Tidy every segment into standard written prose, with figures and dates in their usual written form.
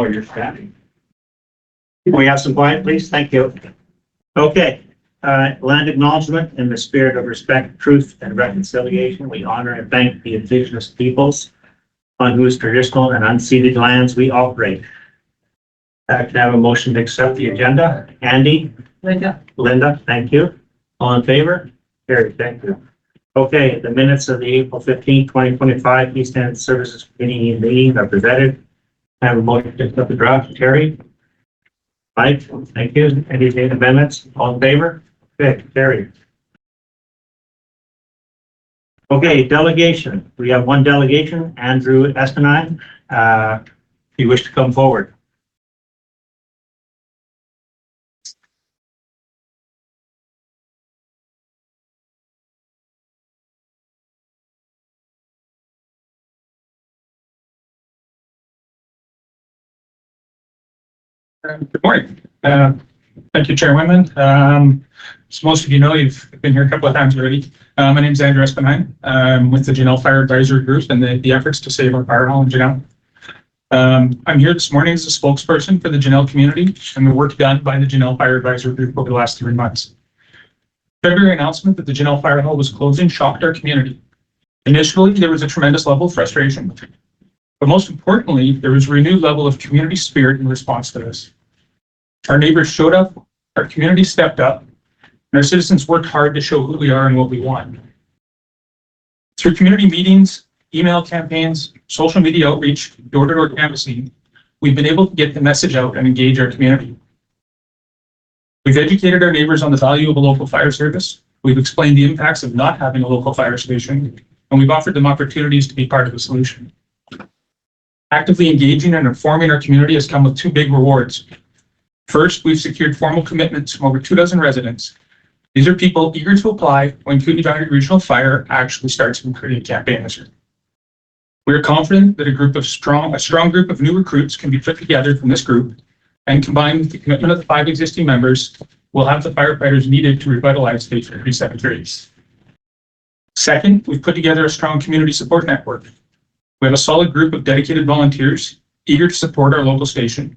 for your standing. Can we have some quiet, please? Thank you. Okay, land acknowledgement in the spirit of respect, truth, and reconciliation. We honor and thank the Indigenous peoples on whose traditional and unceded lands we operate. Can I have a motion to accept the agenda? Andy? Linda, thank you. All in favor? Carried, thank you. Okay, the minutes of the April 15, 2025 East End Services Committee meeting are presented. I have a motion to accept the draft. Terry? Mike, thank you. Any amendments? All in favor? Okay, carried. Okay, delegation. We have one delegation, Andrew Espinine. If you wish to come forward. Good morning. Thank you, Chairwoman. As most of you know, you've been here a couple of times already. My name is Andrew Espinine. I'm with the Janelle Fire Advisory Group and the efforts to save our fire hall in Janelle. I'm here this morning as a spokesperson for the Janelle community and the work done by the Janelle Fire Advisory Group over the last 3 months. February announcement that the Janelle Fire Hall was closing shocked our community. Initially, there was a tremendous level of frustration. But most importantly, there was a renewed level of community spirit in response to this. Our neighbors showed up, our community stepped up, and our citizens worked hard to show who we are and what we want. Through community meetings, email campaigns, social media outreach, door-to-door canvassing, we've been able to get the message out and engage our community. We've educated our neighbors on the value of a local fire service. We've explained the impacts of not having a local fire station, and we've offered them opportunities to be part of the solution. Actively engaging and informing our community has come with 2 big rewards. First, we've secured formal commitments from over 24 residents. These are people eager to apply when Kootenay Boundary Regional Fire actually starts a recruiting campaign this year. We are confident that a strong group of new recruits can be put together from this group, and combined with the commitment of the 5 existing members, will have the firefighters needed to revitalize Stage 373. Second, we've put together a strong community support network. We have a solid group of dedicated volunteers eager to support our local station.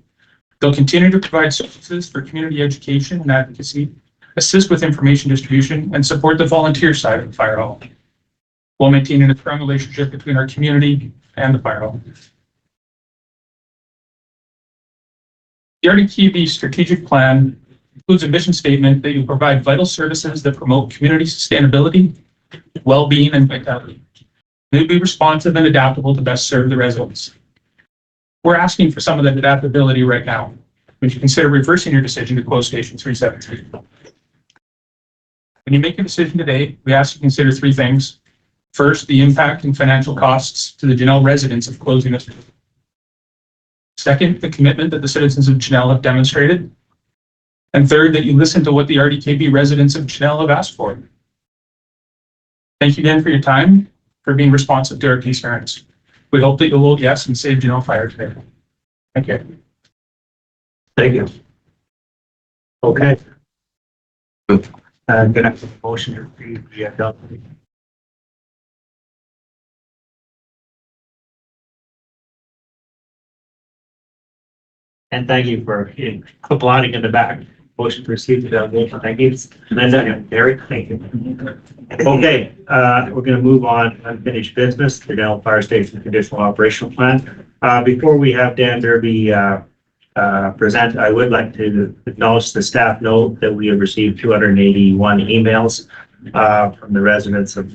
They'll continue to provide services for community education and advocacy, assist with information distribution, and support the volunteer side of the fire hall, while maintaining a strong relationship between our community and the fire hall. The RDTB strategic plan includes a mission statement that will provide vital services that promote community sustainability, well-being, and vitality. They'll be responsive and adaptable to best serve the residents. We're asking for some of that adaptability right now. Would you consider reversing your decision to close Station 373? When you make a decision today, we ask you to consider 3 things. First, the impact and financial costs to the Janelle residents of closing it. Second, the commitment that the citizens of Janelle have demonstrated. And third, that you listen to what the RDKB residents of Janelle have asked for. Thank you again for your time, for being responsive to our concerns. We hope that you'll vote yes and save Janelle Fire today. Thank you. Thank you. Okay. I'm going to have a motion to read the delegation. And thank you for applauding in the back. Motion to receive the delegation. Thank you. Linda and Derek, thank you. Okay, we're going to move on to unfinished business, the Janelle Fire Station Conditional Operational Plan. Before we have Dan Derby present, I would like to acknowledge the staff note that we have received 281 emails from the residents of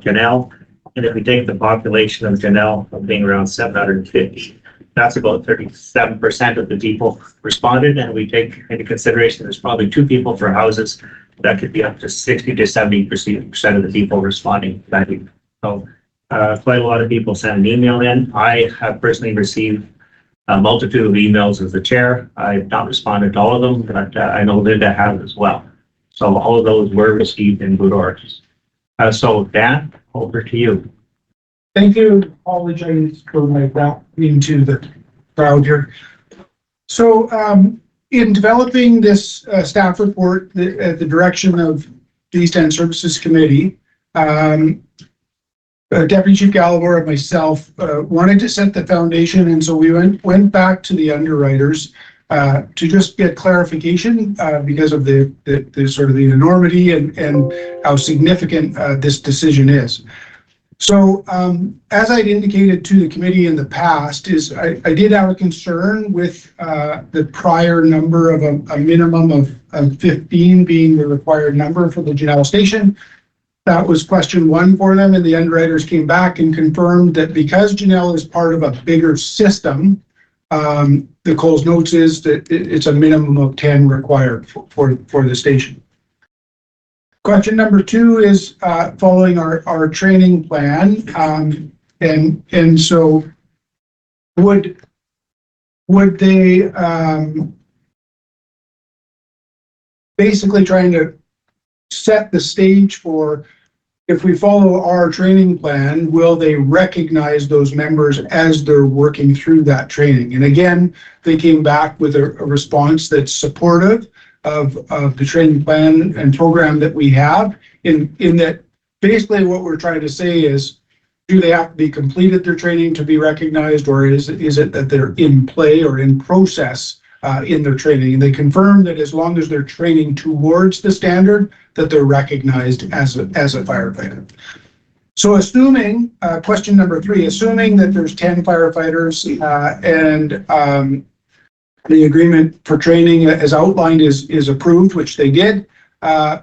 Janelle. And if we take the population of Janelle being around 750, that's about 37% of the people responded, and we take into consideration there's probably 2 people for houses. That could be up to 60 to 70% of the people responding. So quite a lot of people sent an email in. I have personally received a multitude of emails as the chair. I've not responded to all of them, but I know Linda has as well. So all of those were received in good order. So Dan, over to you. Thank you. Apologize for my back into the crowd here. So in developing this staff report at the direction of the East End Services Committee, the Deputy Chief Gallimore and myself wanted to set the foundation, and so we went back to the underwriters to just get clarification because of the sort of the enormity and how significant this decision is. So as I'd indicated to the committee in the past, is I did have a concern with the prior number of a minimum of 15 being the required number for the Janelle station. That was question one for them, and the underwriters came back and confirmed that because Janelle is part of a bigger system, the Coles Notes is that it's a minimum of 10 required for the station. Question number two is following our training plan, and so would they basically trying to set the stage for, if we follow our training plan, will they recognize those members as they're working through that training? And again, they came back with a response that's supportive of the training plan and program that we have, in that basically what we're trying to say is, do they have to be completed their training to be recognized, or is it that they're in play or in process in their training? And they confirm that as long as they're training towards the standard, that they're recognized as a firefighter. So assuming, question number three, assuming that there's 10 firefighters and the agreement for training as outlined is approved, which they did,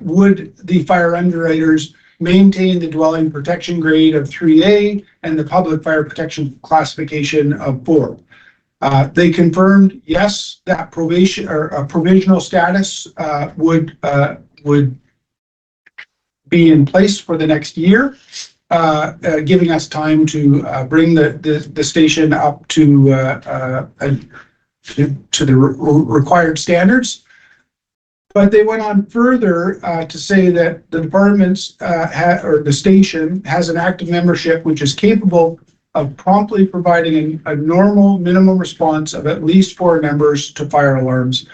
would the fire underwriters maintain the dwelling protection grade of 3A and the public fire protection classification of 4? They confirmed, yes, that probation or a provisional status would be in place for the next year, giving us time to bring the station up to the required standards. But they went on further to say that the departments or the station has an active membership which is capable of promptly providing a normal minimum response of at least 4 members to fire alarms.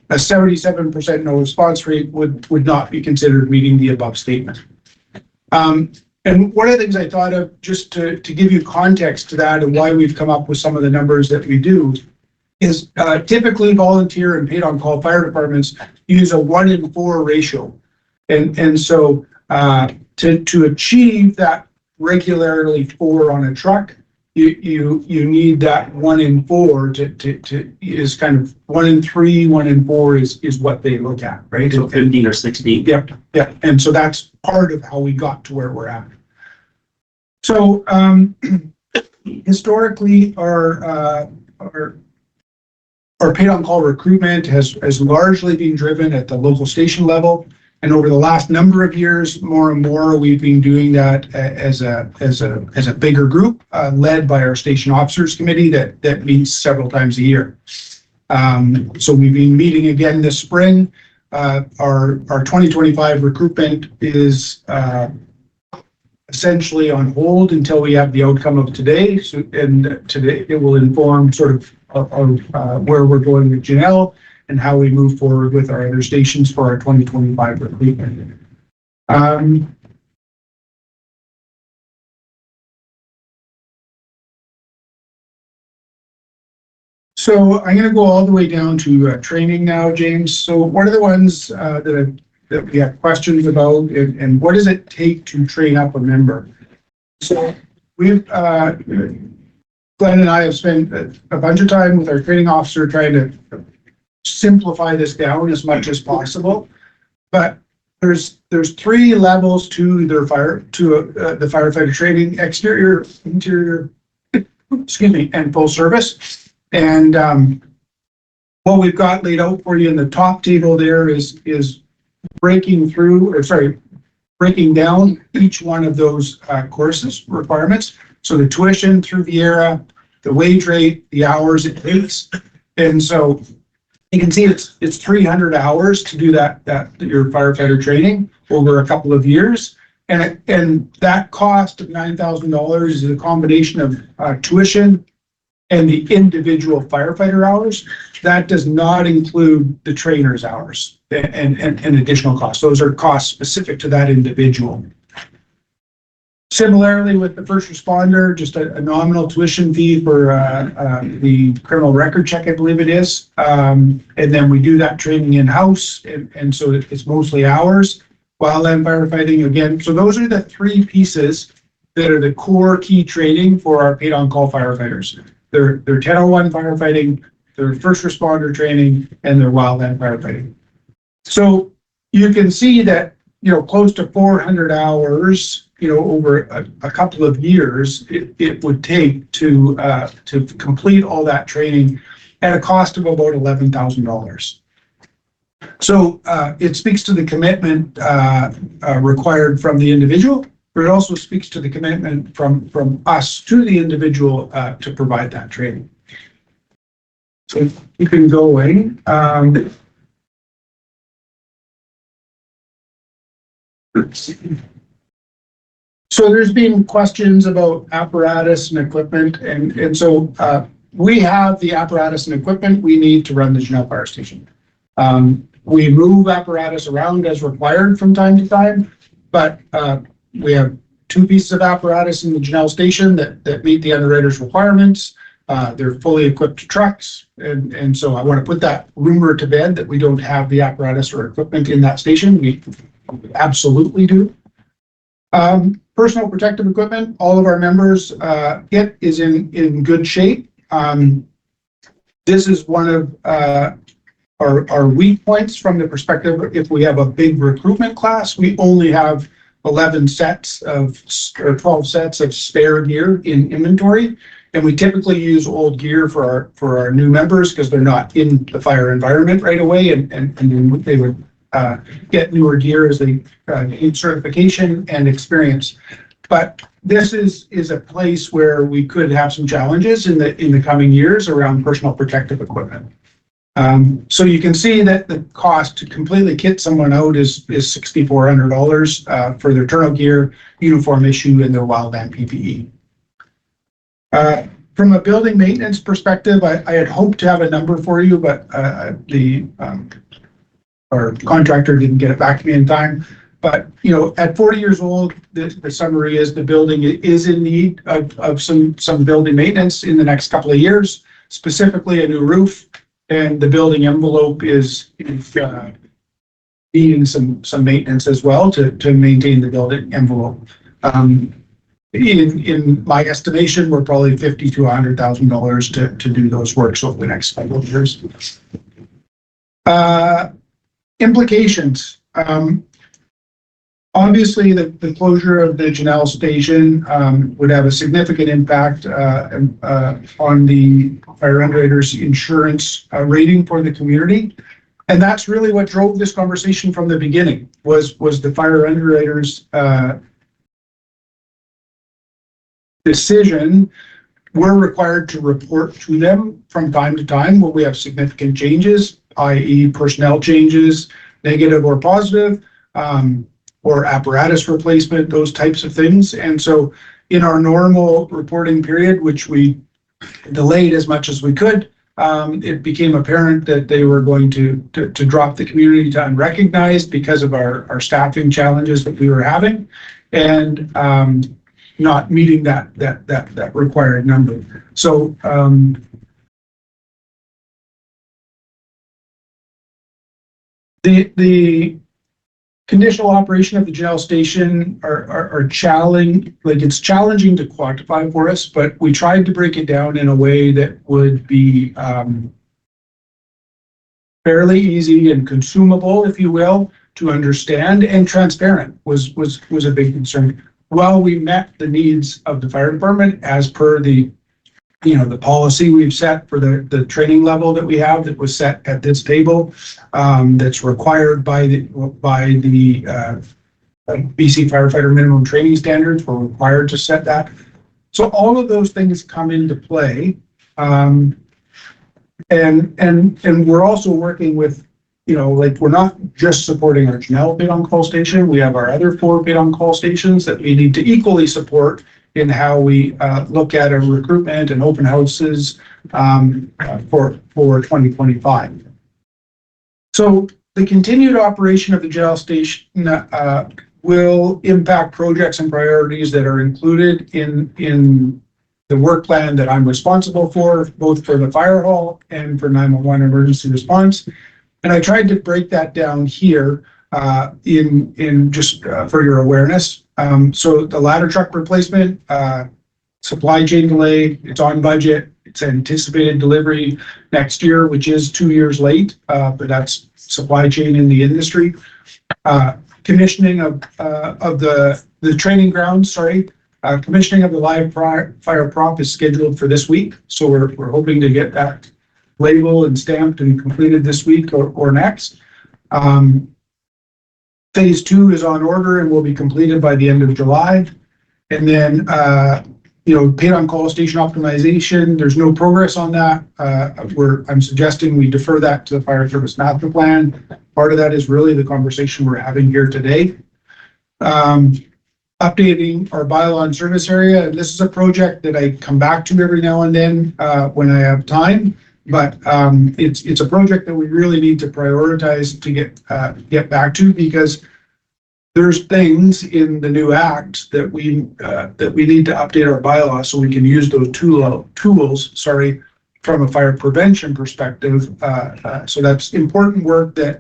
A 77% no response rate would not be considered meeting the above statement. And one of the things I thought of, just to give you context to that and why we've come up with some of the numbers that we do, is typically volunteer and paid on call fire departments use a 1-in-4 ratio. And so to achieve that regularly 4 on a truck, you need that 1-in-4 to is kind of 1-in-3, 1-in-4 is what they look at, right? So 15 or 16. Yep. And so that's part of how we got to where we're at. So historically, our paid on call recruitment has largely been driven at the local station level. And over the last number of years, more and more, we've been doing that as a bigger group, led by our station officers committee that meets several times a year. So we've been meeting again this spring. Our 2025 recruitment is essentially on hold until we have the outcome of today. So, and today it will inform sort of where we're going with Janelle and how we move forward with our other stations for our 2025 recruitment. So I'm going to go all the way down to training now, James. So what are the ones that we have questions about, and what does it take to train up a member? So we've Glenn and I have spent a bunch of time with our training officer trying to simplify this down as much as possible. But there's 3 levels to the firefighter training: exterior, interior, and full service. And what we've got laid out for you in the top table there is breaking down each one of those courses requirements. So the tuition through the ERA, the wage rate, the hours it takes. And so you can see it's 300 hours to do that your firefighter training over a couple of years. And that cost of $9,000 is a combination of tuition and the individual firefighter hours. That does not include the trainer's hours and additional costs. Those are costs specific to that individual. Similarly with the first responder, just a nominal tuition fee for the criminal record check, I believe it is. And then we do that training in-house, and so it's mostly hours. Wildland firefighting, again, so those are the three pieces that are the core key training for our paid-on-call firefighters. Their 1001 firefighting, their first responder training, and their wildland firefighting. So you can see that, close to 400 hours, over a couple of years, it would take to complete all that training at a cost of about $11,000. So it speaks to the commitment required from the individual, but it also speaks to the commitment from us to the individual to provide that training. So you can go in. So there's been questions about apparatus and equipment, and so we have the apparatus and equipment we need to run the Janelle Fire Station. We move apparatus around as required from time to time, but we have two pieces of apparatus in the Janelle Station that meet the underwriter's requirements. They're fully equipped trucks, and so I want to put that rumor to bed that we don't have the apparatus or equipment in that station. We absolutely do. Personal protective equipment, all of our members' kit is in good shape. This is one of our weak points from the perspective, if we have a big recruitment class, we only have 11 sets of, or 12 sets of spare gear in inventory. And we typically use old gear for our new members because they're not in the fire environment right away, and they would get newer gear as they gain certification and experience. But this is a place where we could have some challenges in the coming years around personal protective equipment. So you can see that the cost to completely kit someone out is $6,400 for their turnout gear, uniform issue, and their wildland PPE. From a building maintenance perspective, I had hoped to have a number for you, but our contractor didn't get it back to me in time. But at 40 years old, the summary is the building is in need of some building maintenance in the next couple of years, specifically a new roof, and the building envelope is needing some maintenance as well to maintain the building envelope. In my estimation, we're probably $50,000 to $100,000 to do those works over the next couple of years. Implications. Obviously, the closure of the Janelle Station would have a significant impact on the fire underwriters' insurance rating for the community. And that's really what drove this conversation from the beginning, was the fire underwriters' decision. We're required to report to them from time to time when we have significant changes, i.e. personnel changes, negative or positive, or apparatus replacement, those types of things. And so in our normal reporting period, which we delayed as much as we could, it became apparent that they were going to drop the community to unrecognized because of our staffing challenges that we were having, and not meeting that required number. So the conditional operation of the Janelle Station are challenging, it's challenging to quantify for us, but we tried to break it down in a way that would be fairly easy and consumable, if you will, to understand, and transparent was a big concern. While we met the needs of the fire department as per the policy we've set for the training level that we have, that was set at this table, that's required by the BC Firefighter Minimum Training Standards. We're required to set that. So all of those things come into play. And we're also working with, we're not just supporting our Janelle paid-on-call station. We have our other 4 paid-on-call stations that we need to equally support in how we look at our recruitment and open houses for 2025. So the continued operation of the Janelle Station will impact projects and priorities that are included in the work plan that I'm responsible for, both for the fire hall and for 911 emergency response. And I tried to break that down here in just for your awareness. So the ladder truck replacement, supply chain delay, it's on budget. It's anticipated delivery next year, which is 2 years late, but that's supply chain in the industry. Commissioning of the training grounds, commissioning of the live fire prop is scheduled for this week. So we're hoping to get that labeled and stamped and completed this week or next. Phase 2 is on order and will be completed by the end of July. And then, paid on call station optimization, there's no progress on that. I'm suggesting we defer that to the fire service master plan. Part of that is really the conversation we're having here today. Updating our bylaw and service area. And this is a project that I come back to every now and then when I have time. But it's a project that we really need to prioritize to get back to, because there's things in the new act that we need to update our bylaw so we can use those tools from a fire prevention perspective. So that's important work that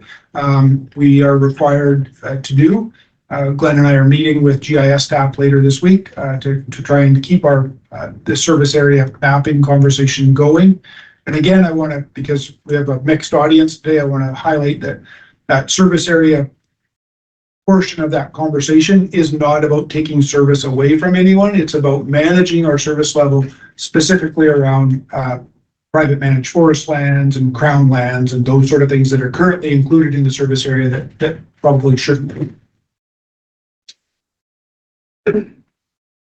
we are required to do. Glenn and I are meeting with GIS staff later this week to try and keep the service area mapping conversation going. And again, I want to, because we have a mixed audience today, I want to highlight that service area portion of that conversation is not about taking service away from anyone. It's about managing our service level, specifically around private managed forest lands and crown lands and those sort of things that are currently included in the service area that probably shouldn't be.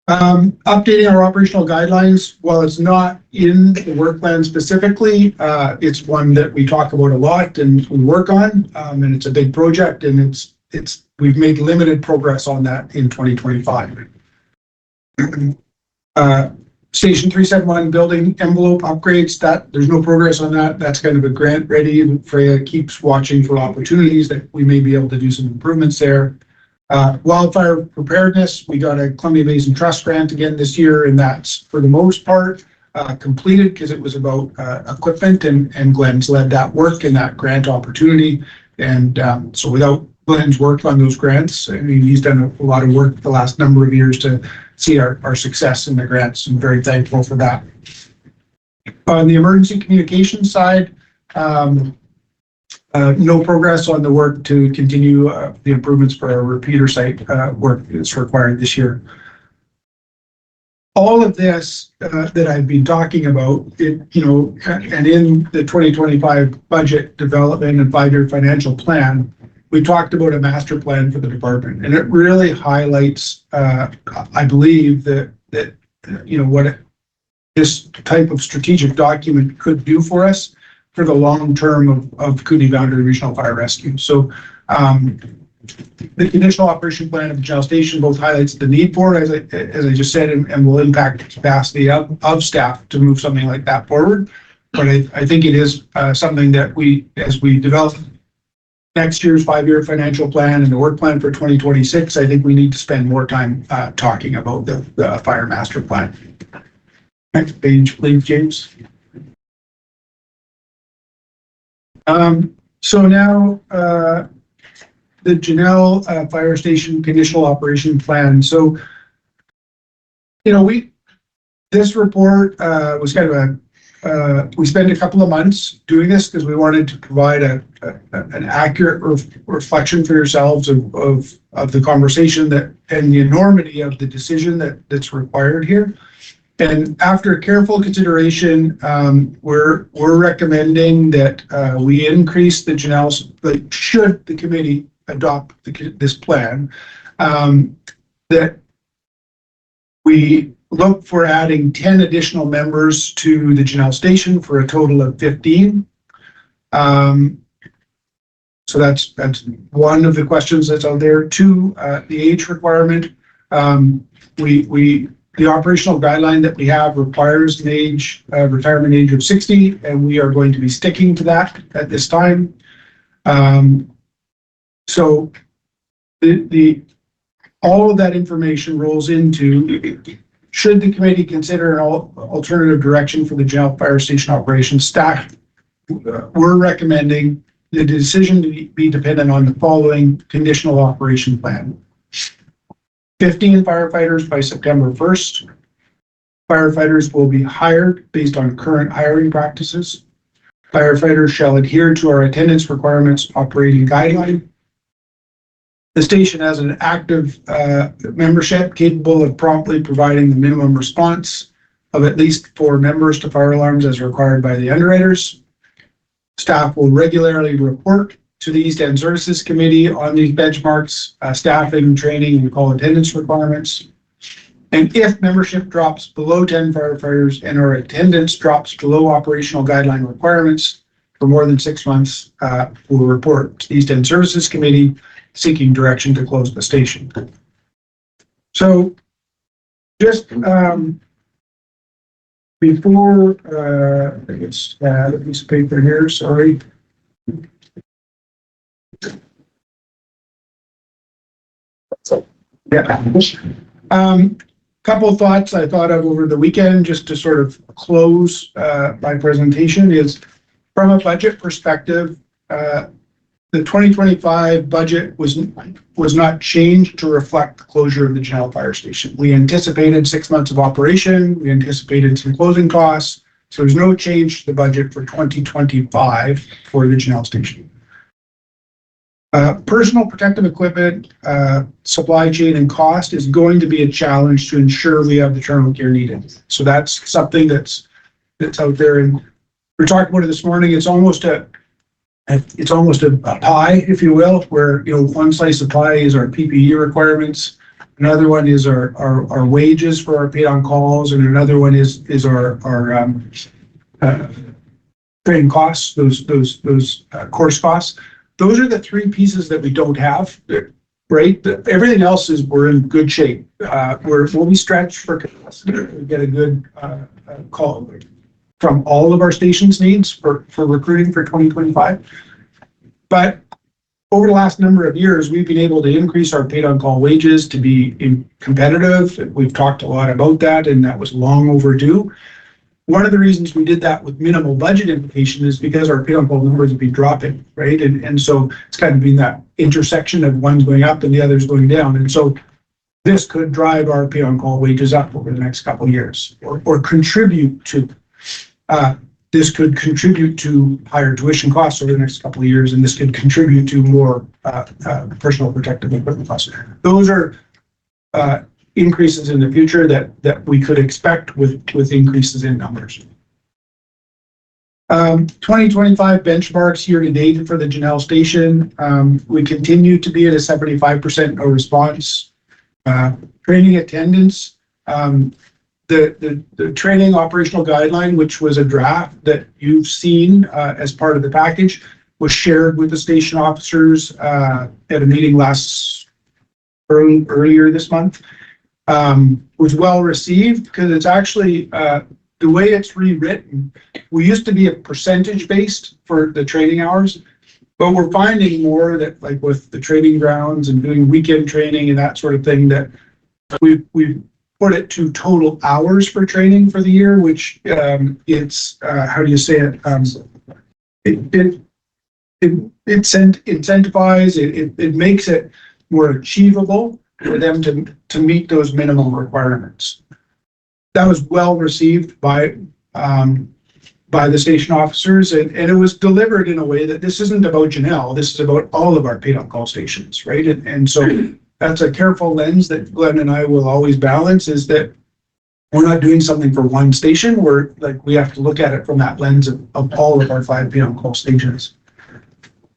Updating our operational guidelines. While it's not in the work plan specifically, it's one that we talk about a lot and we work on, and it's a big project, and we've made limited progress on that in 2025. Station 371 building envelope upgrades, that there's no progress on that. That's kind of a grant ready. Freya keeps watching for opportunities that we may be able to do some improvements there. Wildfire preparedness, we got a Columbia Basin Trust grant again this year, and that's for the most part completed, because it was about equipment, and Glenn's led that work and that grant opportunity. And so without Glenn's work on those grants, I mean, he's done a lot of work the last number of years to see our success in the grants. I'm very thankful for that. On the emergency communications side, no progress on the work to continue the improvements for our repeater site work that's required this year. All of this that I've been talking about, and in the 2025 budget development and 5-year financial plan, we talked about a master plan for the department, and it really highlights, I believe, that what this type of strategic document could do for us for the long term of Kootenay Boundary Regional Fire Rescue. So the conditional operation plan of the Janelle Station both highlights the need for it, as I just said, and will impact the capacity of staff to move something like that forward. But I think it is something that as we develop next year's 5-year financial plan and the work plan for 2026, I think we need to spend more time talking about the fire master plan. Next page, please, James. So now the Janelle Fire Station Conditional Operation Plan. So, this report was kind of we spent a couple of months doing this because we wanted to provide an accurate reflection for yourselves of the conversation and the enormity of the decision that's required here. And after careful consideration, we're recommending that we increase the Janelle's, should the committee adopt this plan, that we look for adding 10 additional members to the Janelle Station for a total of 15. So that's one of the questions that's out there. 2, the age requirement. The operational guideline that we have requires an retirement age of 60, and we are going to be sticking to that at this time. So the all of that information rolls into, should the committee consider an alternative direction for the Janelle Fire Station operations, staff, we're recommending the decision to be dependent on the following conditional operation plan. 15 firefighters by September 1st. Firefighters will be hired based on current hiring practices. Firefighters shall adhere to our attendance requirements operating guideline. The station has an active membership capable of promptly providing the minimum response of at least 4 members to fire alarms as required by the underwriters. Staff will regularly report to the East End Services Committee on these benchmarks, staffing, training, and call attendance requirements. And if membership drops below 10 firefighters and our attendance drops below operational guideline requirements for more than 6 months, we'll report to the East End Services Committee seeking direction to close the station. So just before, I guess, a piece of paper here, sorry. Yeah. Couple of thoughts I thought of over the weekend just to sort of close my presentation is from a budget perspective, the 2025 budget was not changed to reflect the closure of the Janelle Fire Station. We anticipated 6 months of operation. We anticipated some closing costs. So there's no change to the budget for 2025 for the Janelle Station. Personal protective equipment, supply chain and cost is going to be a challenge to ensure we have the terminal gear needed. So that's something that's out there. And we're talking about it this morning. It's almost a pie, if you will, where, you know, one slice of pie is our PPE requirements. Another one is our wages for our paid on calls. And another one is our training costs, those course costs. Those are the 3 pieces that we don't have, right? Everything else is, we're in good shape. We'll be stretched for capacity. We get a good call from all of our stations needs for recruiting for 2025. But over the last number of years, we've been able to increase our paid on call wages to be competitive. We've talked a lot about that, and that was long overdue. One of the reasons we did that with minimal budget implication is because our paid on call numbers have been dropping, right? And so it's kind of been that intersection of one's going up and the other's going down. And so this could drive our paid on call wages up over the next couple of years, or contribute to this could contribute to higher tuition costs over the next couple of years, and this could contribute to more personal protective equipment costs. Those are increases in the future that we could expect with increases in numbers. 2025 benchmarks year to date for the Janelle Station. We continue to be at a 75% no response. Training attendance. The training operational guideline, which was a draft that you've seen as part of the package, was shared with the station officers at a meeting earlier this month. Was well received because it's actually the way it's rewritten. We used to be a percentage based for the training hours, but we're finding more that, like with the training grounds and doing weekend training and that sort of thing, that we've put it to total hours for training for the year, which it's how do you say it? It incentivizes, it makes it more achievable for them to meet those minimum requirements. That was well received by the station officers, and it was delivered in a way that this isn't about Janelle, this is about all of our paid on call stations, right? And so that's a careful lens that Glenn and I will always balance, is that we're not doing something for one station. We have to look at it from that lens of all of our 5 paid on call stations.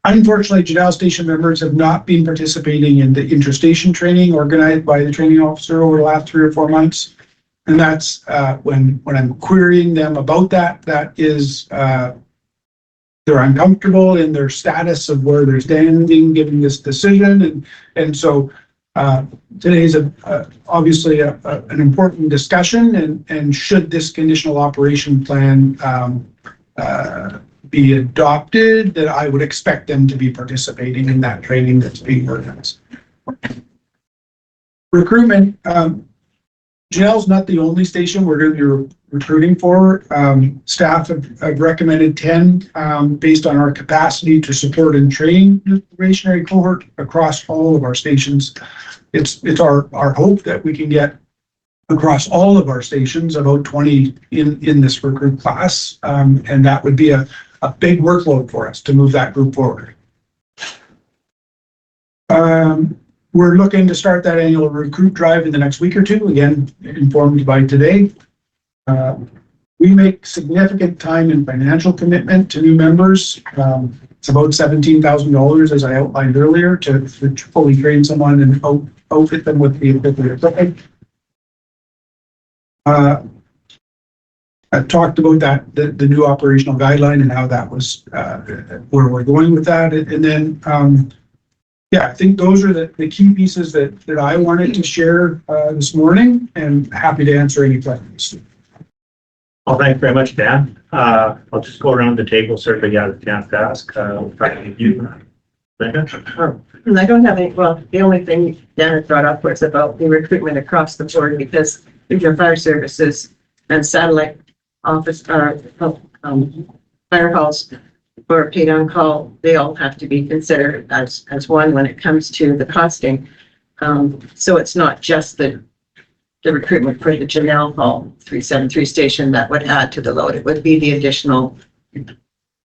Unfortunately, Janelle Station members have not been participating in the interstation training organized by the training officer over the last 3 or 4 months. And that's when I'm querying them about that is they're uncomfortable in their status of where they're standing given this decision. And so today is obviously an important discussion, and should this conditional operation plan be adopted, that I would expect them to be participating in that training that's being organized. Recruitment, Janelle's not the only station we're going to be recruiting for. Staff have recommended 10 based on our capacity to support and train the probationary cohort across all of our stations. It's our hope that we can get across all of our stations about 20 in this recruit class, and that would be a big workload for us to move that group forward. We're looking to start that annual recruit drive in the next week or two, again, informed by today. We make significant time and financial commitment to new members. It's about $17,000, as I outlined earlier, to fully train someone and outfit them with the equipment. I talked about that, the new operational guideline and how that was, where we're going with that. And then, yeah, I think those are the key pieces that I wanted to share this morning, and happy to answer any questions. Well, thanks very much, Dan. I'll just go around the table, so everybody has a chance to ask. We'll start with you, Linda. And I don't have any, well, the only thing Dan had brought up was about the recruitment across the board, because regional fire services and satellite office, fire halls for paid on call, they all have to be considered as one when it comes to the costing. So it's not just the recruitment for the Janelle Hall 373 station that would add to the load. It would be the additional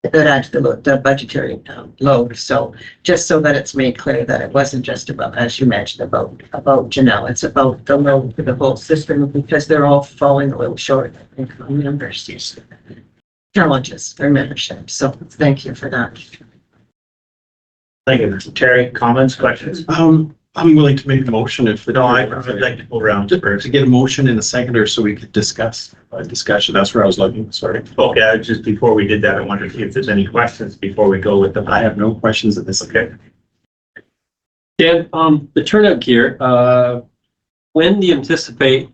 that add to the budgetary load. So just so that it's made clear that it wasn't just about, as you mentioned, about Janelle, it's about the load for the whole system, because they're all falling a little short, I think, on universities' challenges, their membership. So thank you for that. Thank you. Terry, comments, questions? I'm willing to make a motion if. No, I'd like to go around first. To get a motion in a seconder so we could discuss a discussion. That's where I was looking. Sorry. Okay, just before we did that, I wanted to see if there's any questions before we go with them. I have no questions at this. Okay. Dan, the turnout gear, when do you anticipate,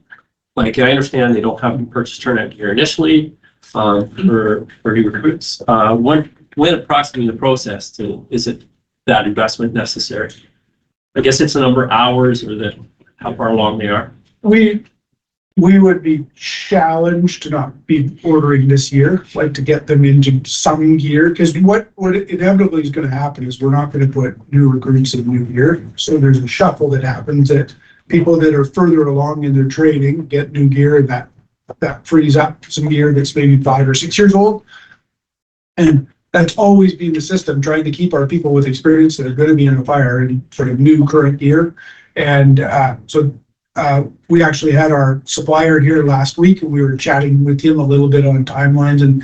like, I understand they don't have to purchase turnout gear initially, for new recruits. When approximately the process is it that investment necessary? I guess it's the number of hours or how far along they are. We would be challenged to not be ordering this year, like to get them into some gear, because what inevitably is going to happen is we're not going to put new recruits in new gear. So there's a shuffle that happens, that people that are further along in their training get new gear, and that frees up some gear that's maybe 5 or 6 years old. And that's always been the system, trying to keep our people with experience that are going to be in a fire in sort of new current gear. And so we actually had our supplier here last week, and we were chatting with him a little bit on timelines. And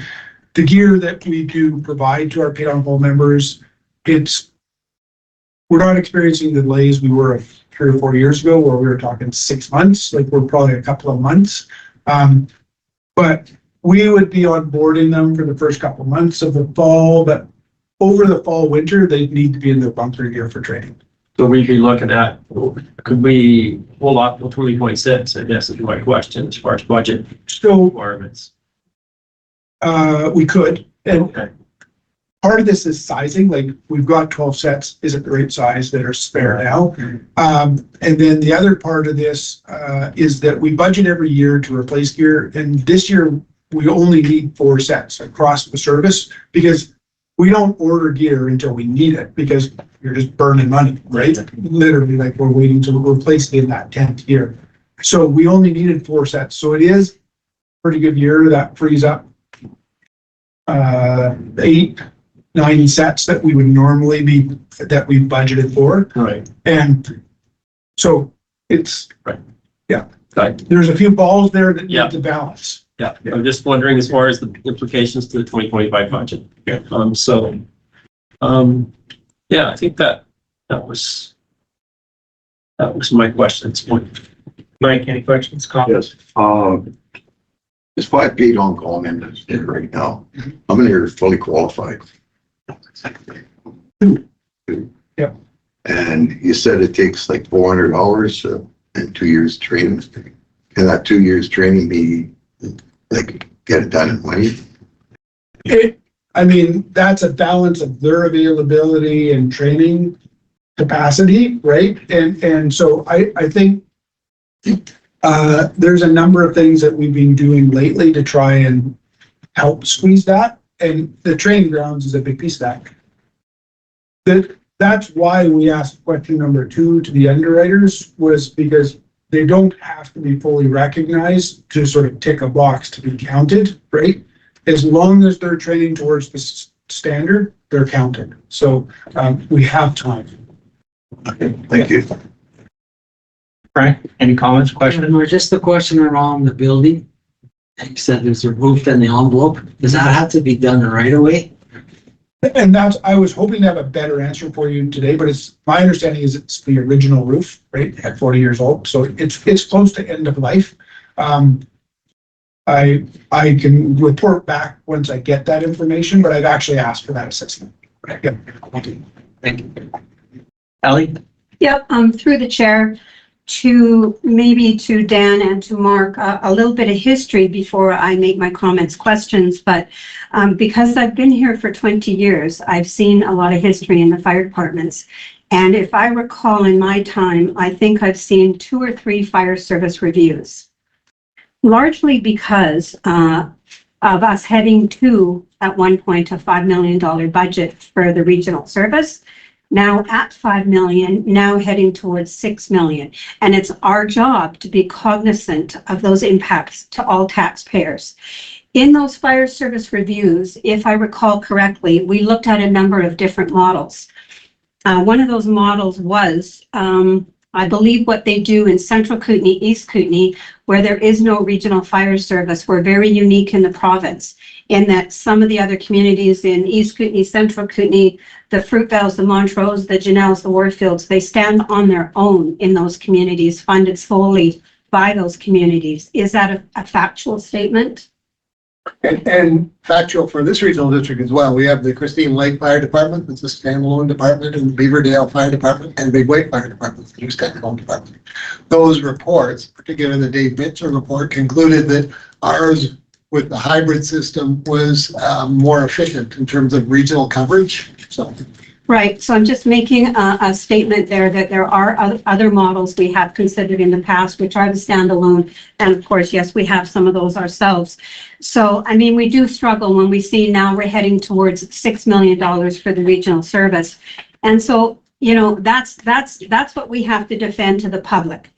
the gear that we do provide to our paid on call members, we're not experiencing the delays we were 3 or 4 years ago, where we were talking 6 months. Like, we're probably a couple of months. But we would be onboarding them for the first couple of months of the fall, but over the fall, winter, they need to be in their bunker gear for training. So we'd be looking at, could we hold off till 2026? I guess is my question as far as budget So requirements. we could, and Okay. part of this is sizing. Like, we've got 12 sets, is it the right size, that are spare now? And then the other part of this is that we budget every year to replace gear, and this year we only need 4 sets across the service, because we don't order gear until we need it, because you're just burning money, right? Literally, like, we're waiting to replace it in that 10th year. So we only needed 4 sets. So it is a pretty good year. That frees up 8, 9 sets that we would normally be, that we budgeted for. Right. And so it's, Right. yeah, Right. there's a few balls there that Yeah. need to balance. Yeah, I'm just wondering as far as the implications to the 2025 budget. Yeah. Yeah, I think that was my question at this point. Mike, any questions, comments? Yes, there's 5 paid on call members there right now. How many are fully qualified? 2. Yep. And you said it takes like 400 hours and 2 years training. Can that 2 years training be, like, get it done in 1 year? I mean, that's a balance of their availability and training capacity, right? And so I think There's a number of things that we've been doing lately to try and help squeeze that, and the training grounds is a big piece of that. That's why we asked question number 2 to the underwriters, was because they don't have to be fully recognized to sort of tick a box to be counted, right? As long as they're training towards the standard, they're counted. So we have time. Okay, thank you. Frank, any comments, questions? Or just the question around the building. You said there's a roof and the envelope. Does that have to be done right away? And that's, I was hoping to have a better answer for you today, but it's, my understanding is it's the original roof, right, at 40 years old. So it's close to end of life. I can report back once I get that information, but I've actually asked for that assessment. Yep. Thank you. Ellie? Yep, through the chair to maybe to Dan and to Mark, a little bit of history before I make my comments, questions, but because I've been here for 20 years, I've seen a lot of history in the fire departments. And if I recall in my time, I think I've seen 2 or 3 fire service reviews, largely because of us heading to, at one point, a $5 million budget for the regional service. Now at 5 million, now heading towards 6 million. And it's our job to be cognizant of those impacts to all taxpayers. In those fire service reviews, if I recall correctly, we looked at a number of different models. One of those models was, I believe what they do in Central Kootenay, East Kootenay, where there is no regional fire service. We're very unique in the province in that some of the other communities in East Kootenay, Central Kootenay, the Fruitvales, the Montrose, the Janelles, the Warfields, they stand on their own in those communities, funded solely by those communities. Is that a factual statement? And factual for this regional district as well. We have the Christine Lake Fire Department, that's a standalone department, and the Beaverdale Fire Department and Big White Fire Department, the new standalone department. Those reports, particularly the Dave Bitzer report, concluded that ours with the hybrid system was more efficient in terms of regional coverage. So. Right, so I'm just making a statement there that there are other models we have considered in the past, which are the standalone. And of course, yes, we have some of those ourselves. So, I mean, we do struggle when we see now we're heading towards $6 million for the regional service. And so, you know, that's what we have to defend to the public.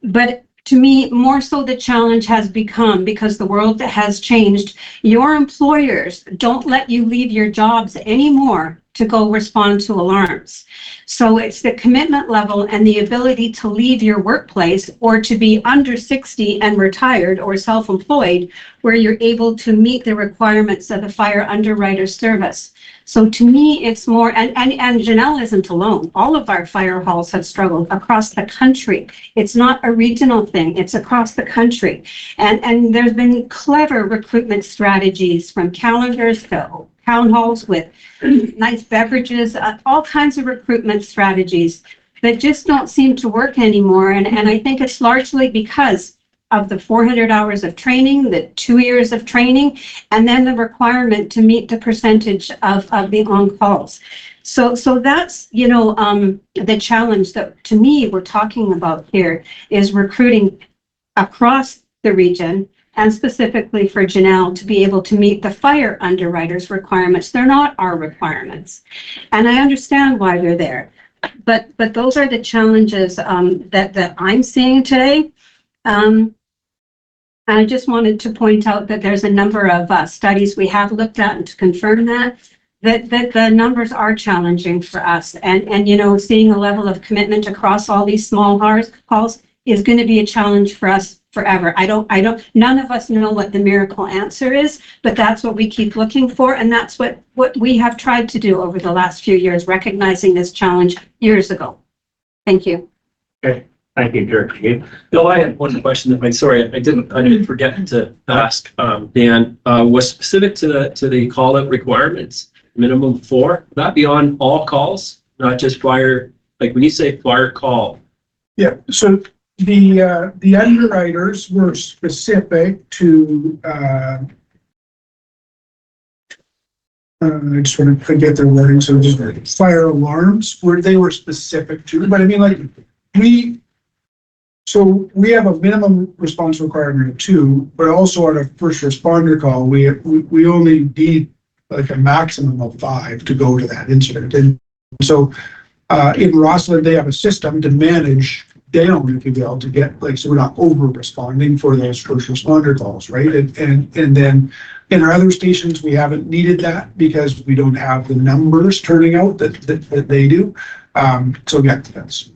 But to me, more so the challenge has become, because the world has changed, your employers don't let you leave your jobs anymore to go respond to alarms. So it's the commitment level and the ability to leave your workplace or to be under 60 and retired or self-employed, where you're able to meet the requirements of the fire underwriter service. So to me, it's more, and Janelle isn't alone. All of our fire halls have struggled across the country. It's not a regional thing, it's across the country. And there's been clever recruitment strategies, from calendars to town halls with nice beverages, all kinds of recruitment strategies that just don't seem to work anymore. And I think it's largely because of the 400 hours of training, the 2 years of training, and then the requirement to meet the percentage of the on-calls. So that's, you know, the challenge that to me we're talking about here is recruiting across the region, and specifically for Janelle to be able to meet the fire underwriters requirements. They're not our requirements. And I understand why they're there. But those are the challenges that I'm seeing today. And I just wanted to point out that there's a number of studies we have looked at and to confirm that the numbers are challenging for us. And you know, seeing a level of commitment across all these small halls is going to be a challenge for us forever. None of us know what the miracle answer is, but that's what we keep looking for. And that's what we have tried to do over the last few years, recognizing this challenge years ago. Thank you. Okay, thank you, Dirk. Bill, I had one question I didn't forget to ask, Dan, was specific to the call out requirements, minimum 4, would that be on all calls, not just fire, like when you say fire call? Yeah, so the underwriters were specific to I just want to forget their wording, so just fire alarms where they were specific to, but I mean, like So we have a minimum response requirement of 2, but also on a first responder call, we only need like a maximum of 5 to go to that incident. And so in Rossland, they have a system to manage down, if you will, to get like, so we're not over responding for those first responder calls, right? And then in our other stations, we haven't needed that because we don't have the numbers turning out that they do. So yeah, that's.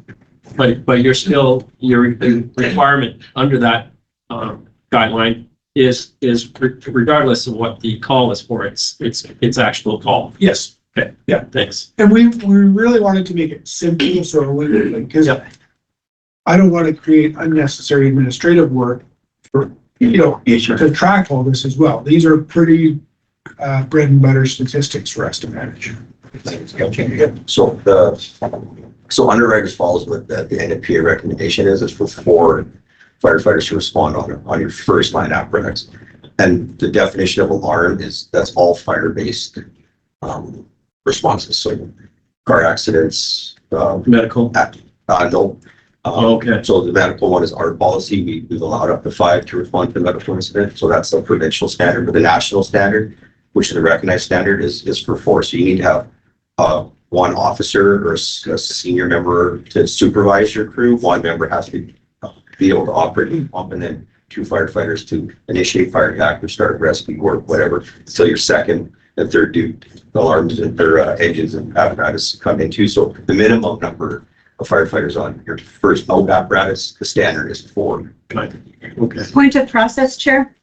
But you're still, your requirement under that guideline is regardless of what the call is for, it's actual call. Yes. Okay. Yeah. Thanks. And we really wanted to make it simple, so because I don't want to create unnecessary administrative work for, to track all this as well. These are pretty bread and butter statistics for us to manage. So Underwriters follows with the NFPA recommendation is for 4 firefighters to respond on your first line apparatus. And the definition of alarm is that's all fire-based responses. So car accidents, Medical. no. Okay. So the medical one is our policy. We've allowed up to 5 to respond to a medical incident. So that's the provincial standard, but the national standard, which is the recognized standard, is for 4. So you need to have 1 officer or a senior member to supervise your crew. 1 member has to be able to operate the pump, and then 2 firefighters to initiate fire attack or start rescue work, whatever, until your second and third alarms and their engines and apparatus come into. So the minimum number of firefighters on your first out apparatus, the standard is 4. Okay. Point of process, Chair.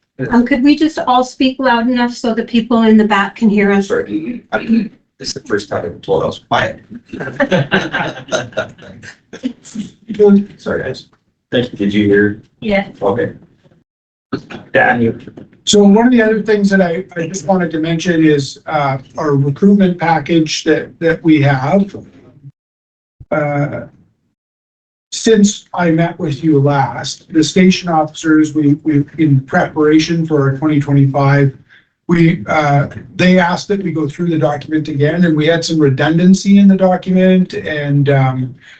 Could we just all speak loud enough so the people in the back can hear us? Sorry, this is the first time I've been told I was quiet. Sorry, guys. Thank you. Did you hear? Yeah. Okay. Daniel. So one of the other things that I just wanted to mention is our recruitment package that we have. Since I met with you last, the station officers, we in preparation for our 2025, they asked that we go through the document again, and we had some redundancy in the document, and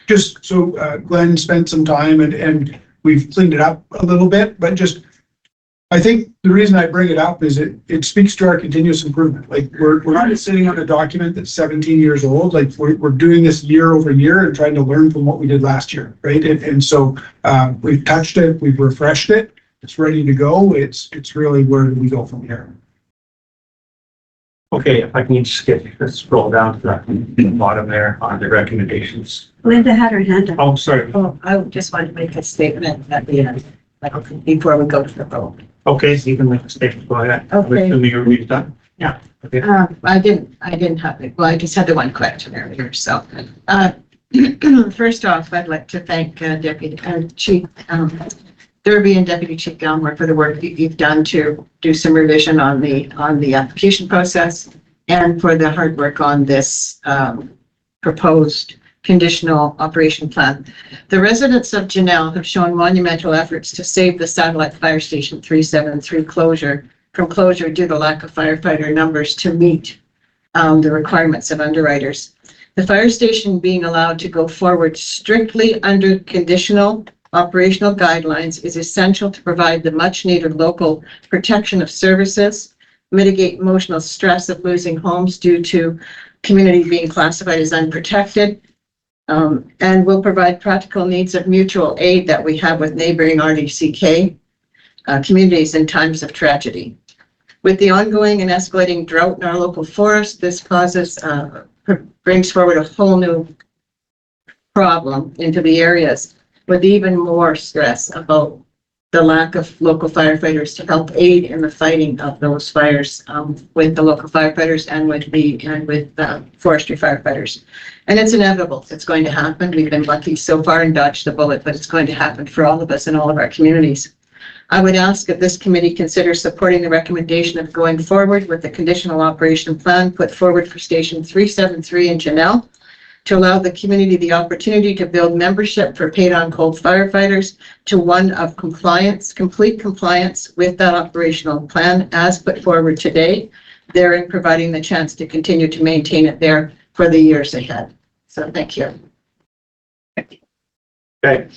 just so Glenn spent some time and we've cleaned it up a little bit, but just I think the reason I bring it up is it speaks to our continuous improvement. Like we're not just sitting on a document that's 17 years old. Like we're doing this year over year and trying to learn from what we did last year, right? And so we've touched it, we've refreshed it, it's ready to go. It's really where do we go from here? Okay, if I can just let's scroll down to the bottom there on the recommendations. Linda had her hand up. Oh, sorry. Oh, I just wanted to make a statement at the end, before we go to the vote. Okay, so you can make a statement. Go ahead. Okay. Assuming you're done. Yeah. Okay. I didn't have it. Well, I just had the one question earlier, so. First off, I'd like to thank Deputy Chief Derby and Deputy Chief Gilmore for the work that you've done to do some revision on the application process and for the hard work on this proposed conditional operation plan. The residents of Janelle have shown monumental efforts to save the Satellite Fire Station 373 from closure due to lack of firefighter numbers to meet the requirements of underwriters. The fire station being allowed to go forward strictly under conditional operational guidelines is essential to provide the much needed local protection of services, mitigate emotional stress of losing homes due to community being classified as unprotected, and will provide practical needs of mutual aid that we have with neighboring RDCK communities in times of tragedy. With the ongoing and escalating drought in our local forest, this brings forward a whole new problem into the areas with even more stress about the lack of local firefighters to help aid in the fighting of those fires with the local firefighters and with forestry firefighters. And it's inevitable. It's going to happen. We've been lucky so far and dodged the bullet, but it's going to happen for all of us in all of our communities. I would ask that this committee consider supporting the recommendation of going forward with the conditional operation plan put forward for Station 373 in Janelle to allow the community the opportunity to build membership for paid-on-call firefighters to one of complete compliance with that operational plan as put forward today, therein providing the chance to continue to maintain it there for the years ahead. So thank you. Okay.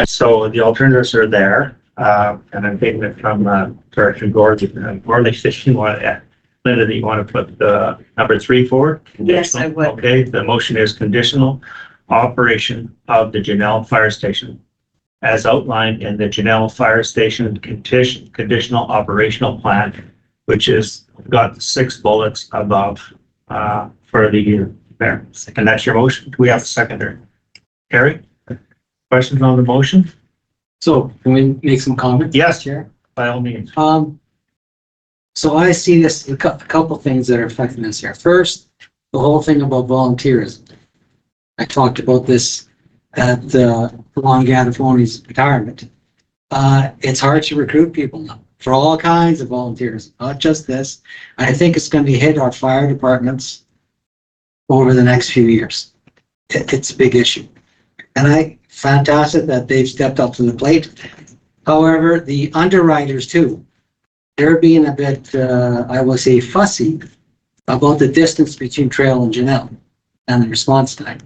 So the alternatives are there, and I'm taking it from, Director Gorley, if you want to, Linda, do you want to put the number 3 forward? Yes, I would. Okay, the motion is conditional operation of the Janelle Fire Station as outlined in the Janelle Fire Station conditional operational plan, which is got 6 bullets above, for the year there. And that's your motion. Do we have a seconder? Carrie? Questions on the motion? So can we make some comments? Yes. Chair? By all means. So I see this, a couple things that are affecting us here. First, the whole thing about volunteerism. I talked about this at Long Gadafoni's retirement. It's hard to recruit people now for all kinds of volunteers, not just this. I think it's going to hit our fire departments over the next few years. It's a big issue. And fantastic that they've stepped up to the plate. However, the underwriters too, they're being a bit, I will say, fussy about the distance between Trail and Janelle and the response time.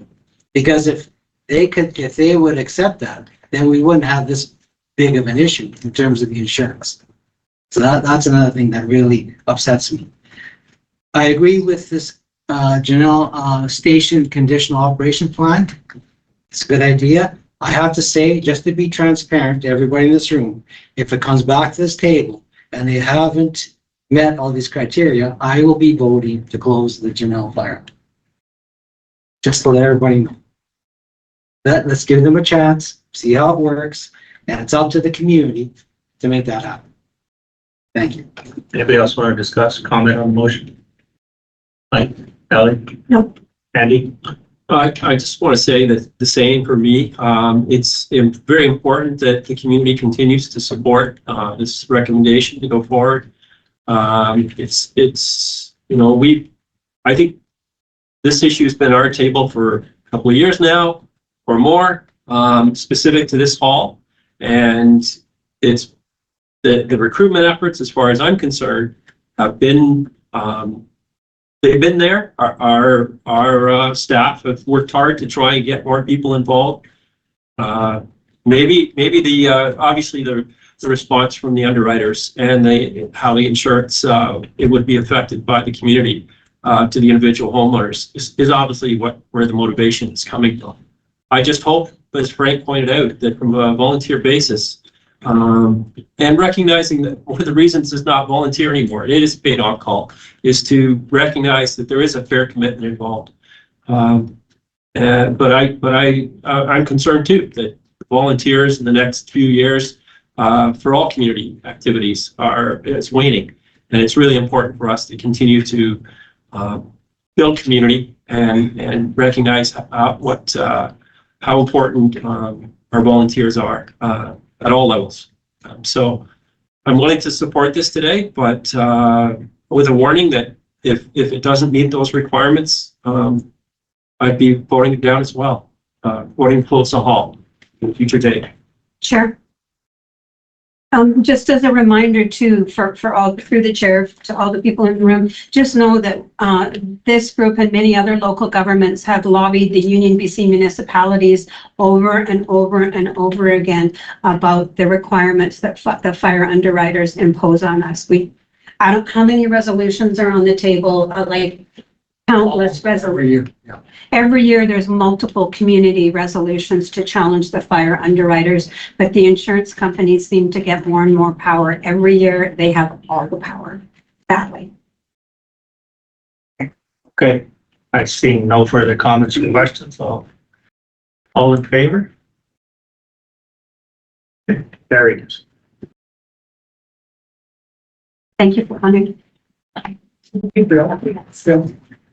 Because if they would accept that, then we wouldn't have this big of an issue in terms of the insurance. So that's another thing that really upsets me. I agree with this Janelle Station conditional operation plan. It's a good idea. I have to say, just to be transparent to everybody in this room, if it comes back to this table and they haven't met all these criteria, I will be voting to close the Janelle Fire. Just to let everybody know. Let's give them a chance, see how it works, and it's up to the community to make that happen. Thank you. Anybody else want to discuss, comment on the motion? Mike, Ellie? No. Andy? I just want to say that the same for me. It's very important that the community continues to support this recommendation to go forward. I think this issue has been on our table for a couple of years now or more, specific to this hall, and it's the recruitment efforts, as far as I'm concerned, have been. They've been there. Our staff have worked hard to try and get more people involved. Maybe obviously the response from the underwriters and how the insurance it would be affected by the community to the individual homeowners is obviously where the motivation is coming from. I just hope, as Frank pointed out, that from a volunteer basis, and recognizing that one of the reasons it's not volunteer anymore, it is paid on call, is to recognize that there is a fair commitment involved. But I'm concerned too that volunteers in the next few years for all community activities is waning, and it's really important for us to continue to build community and recognize how important our volunteers are. At all levels. So I'm willing to support this today, but with a warning that if it doesn't meet those requirements, I'd be voting it down as well, voting to close the hall in a future date. Sure. Just as a reminder too, for all, through the chair, to all the people in the room, just know that this group and many other local governments have lobbied the Union BC municipalities over and over and over again about the requirements that the fire underwriters impose on us. I don't, how many resolutions are on the table? Like countless resolutions. Every year there's multiple community resolutions to challenge the fire underwriters, but the insurance companies seem to get more and more power. Every year they have all the power, sadly. Okay, I see no further comments or questions, so all in favor? Okay, carried. Thank you for honoring.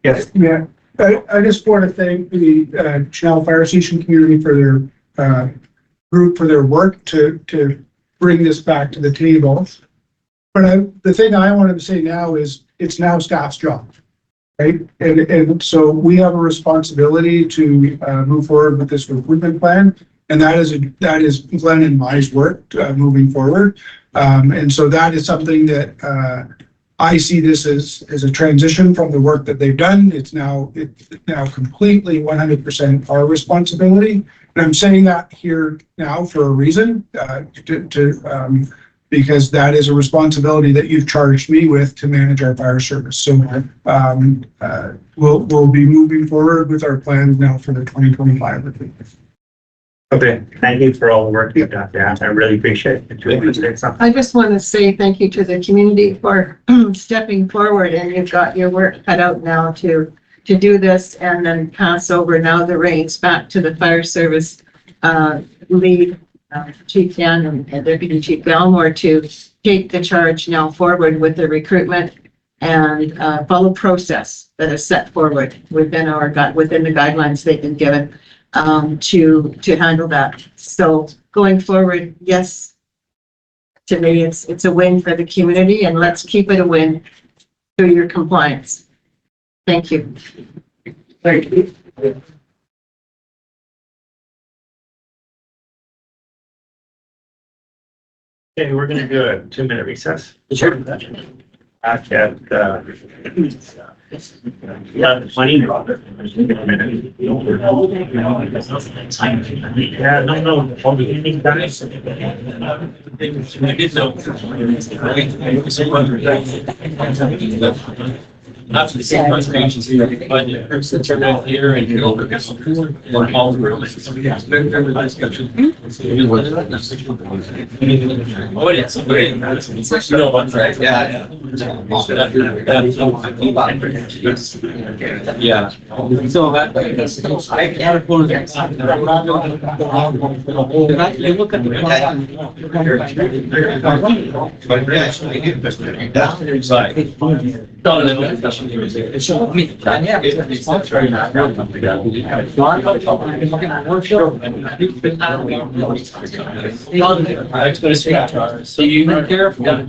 Yes. Yeah, I just want to thank the Janelle Fire Station community for their group for their work to bring this back to the table. But the thing I wanted to say now is it's now staff's job, right? And so we have a responsibility to move forward with this recruitment plan, and that is Glenn and my work moving forward. And so that is something that I see this as a transition from the work that they've done. It's now completely 100% our responsibility. And I'm saying that here now for a reason, because that is a responsibility that you've charged me with to manage our fire service. So, we'll be moving forward with our plans now for the 2025. Okay, thank you for all the work you've done, Dan. I really appreciate it. I just want to say thank you to the community for stepping forward, and you've got your work cut out now to do this and then pass over now the reins back to the fire service lead, Chief Dan and Deputy Chief Belmore to take the charge now forward with the recruitment and follow process that is set forward within the guidelines they've been given to handle that. So going forward, yes, to me, it's a win for the community, and let's keep it a win through your compliance. Thank you. Thank you. Okay, we're gonna do a 2-minute recess. Sure. At, yeah, 20. Yeah, no, all the evening guys. Not the same contributions here, but the person turned out here and you over. One all the room. Oh, yes. You know what's right. Yeah. Yeah. So that. I can't go to you look at the so you be careful. I'm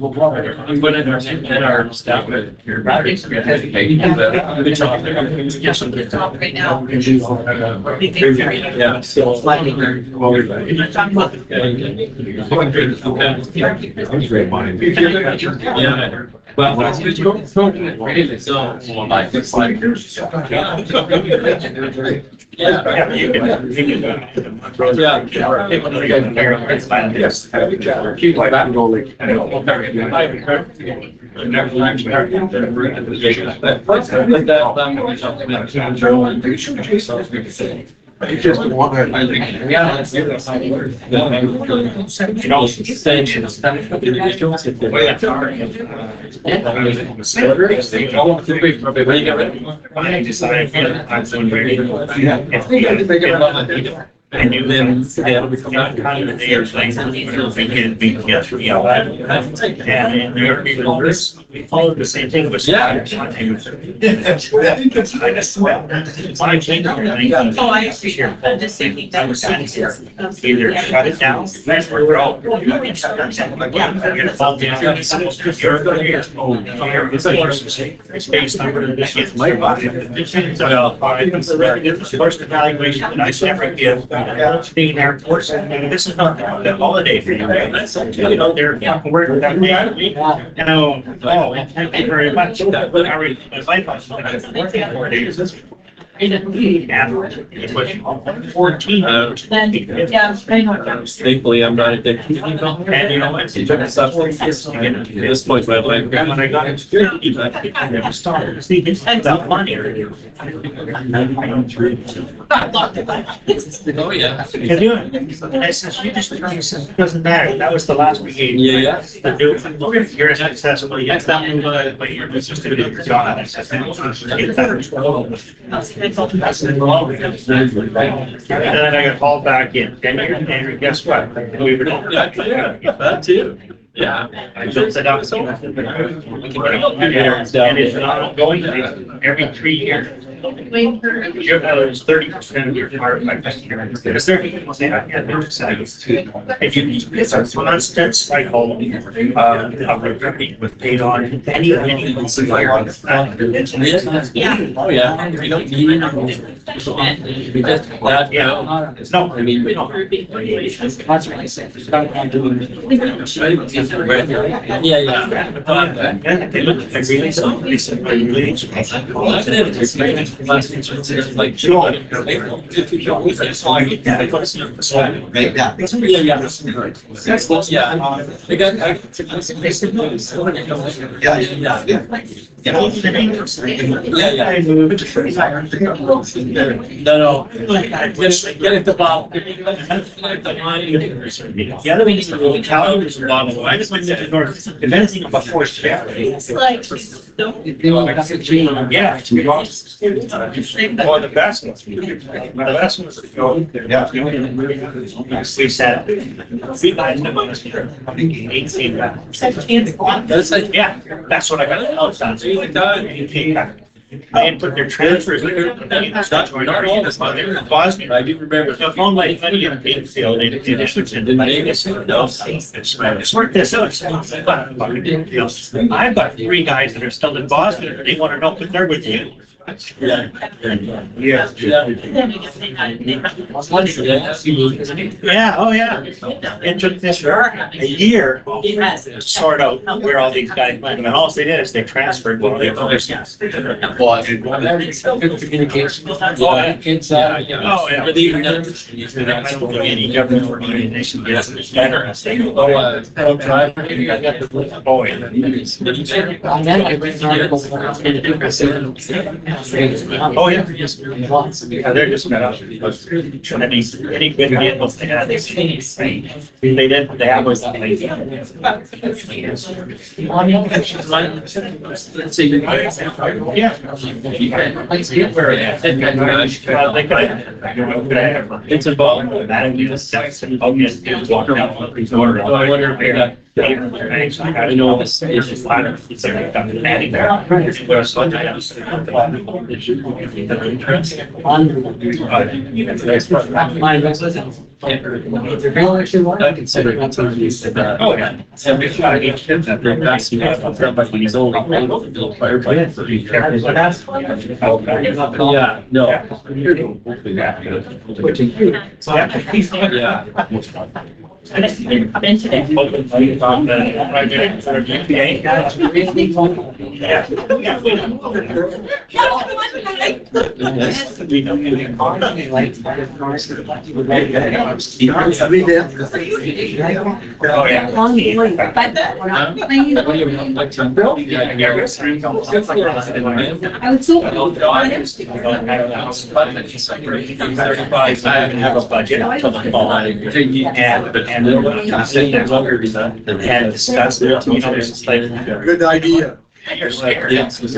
going to our staff here. Right now. Yeah. So It's just the one that I think. I knew them, they'll become not kind of there, like, we can get through, you know, and we followed the same thing with. Yeah. I just, well, when I changed everything. Oh, I see. I'm just saying I was saying here, either shut it down, that's where we're all. You're gonna fall down. It's based on this is my body. Well, first evaluation, and I never give. Being airports, and this is not the holiday for you. You know, they're working that day. You know, oh, thank you very much. I really, my life was working 4 days. And it was 14. Thankfully, I'm not addicted. And you know, it's just at this point, my life. when I got into 50, I never started. See, it's about money. Oh, yeah. Can you, I said, you just, I said, it doesn't matter. That was the last we gave. Yeah. The new, you're successful. Yes, that one, but you're just doing your job. I said, get better. And then I got called back in. And guess what? We were. That too. Yeah. I built it up. And it's not ongoing, every 3 years. Your value is 30% of your car. There's 30%. It's a constant cycle of recruiting with paid on any. Yeah. Oh, yeah. We don't need. We just, that, yeah. No, I mean, we don't. That's what I said. Yeah, yeah. They look at really so, they said, "Are you really?" Like, yeah. They got. No. Get it to Bob. The other thing is the really calendars are on. I just went to North, if anything, I'm a forced family. It's like, Yeah. Or the best ones. The best ones. We sat. Three guys in one here. 18. Yeah, that's what I got. They didn't put their transfers. Bosnia. I do remember. The phone like money in Painfield, they did issues in the Vegas. Let's work this out. I've got three guys that are still in Boston. They want to know if they're with you. Yeah. Yeah. Yeah, oh yeah. It took this a year to sort out where all these guys went. And all they did is they transferred. Well, they Good communication. Kids, Oh, yeah. But even I don't know any government organization gets it better. I think. Oh, yeah. And then I read an article. Oh, yeah. Yeah, they're just got out. And then any good vehicles they had, they didn't, they have was. Yeah. It's involved with that. We just walk down these order. I wonder if they got. I know it's just flat. It's like adding there. I consider that's what you said. Oh, yeah. And we've got to get kids that they're best. But he's only firefighter. Yeah, no. Yeah. Come in today. Oh, yeah. I would so. I have a budget until the fall, and discuss it, you know, there's just like. Good idea. You're scared. So it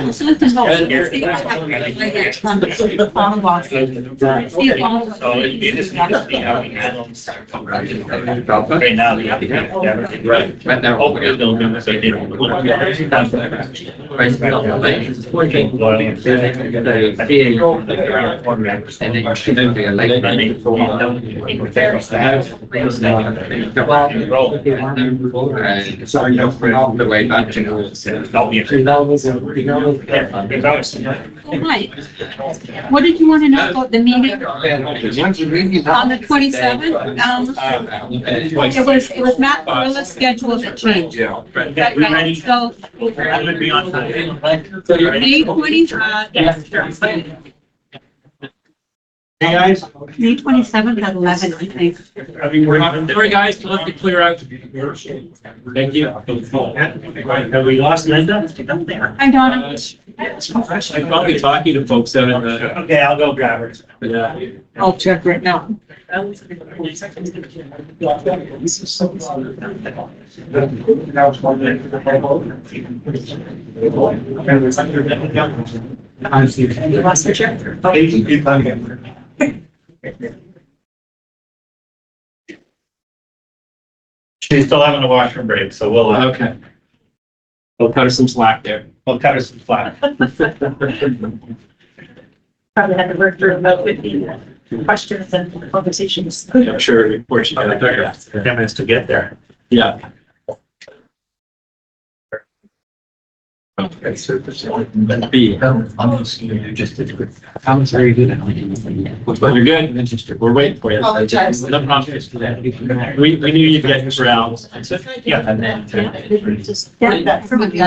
is interesting how we handle. Right now, we have to have everything right. Right now, all we're doing is they didn't. And then you should be a late running. Sorry, no, off the way back to. Right. What did you want to know about the meeting on the 27th? It was Matt Corilla's schedule that changed. Yeah. We ready? So I would be on time. May 25th, Hey, guys. May 27th at 11, I think. Sorry, guys, let me clear out. Thank you. Have we lost Linda? Hi, Donna. I'm probably talking to folks out in the, Okay, I'll go grab her. yeah. I'll check right now. You lost your chair? She's still having a washroom break, so Okay. We'll cut her some slack there. we'll cut her some slack. Probably had to work through about 50 questions and conversations. I'm sure before she got there. 10 minutes to get there. Yeah. Okay, so but B, Sounds very good. but you're good. We're waiting for you. Apologize. No problem. We knew you'd get this round. Yeah. And then.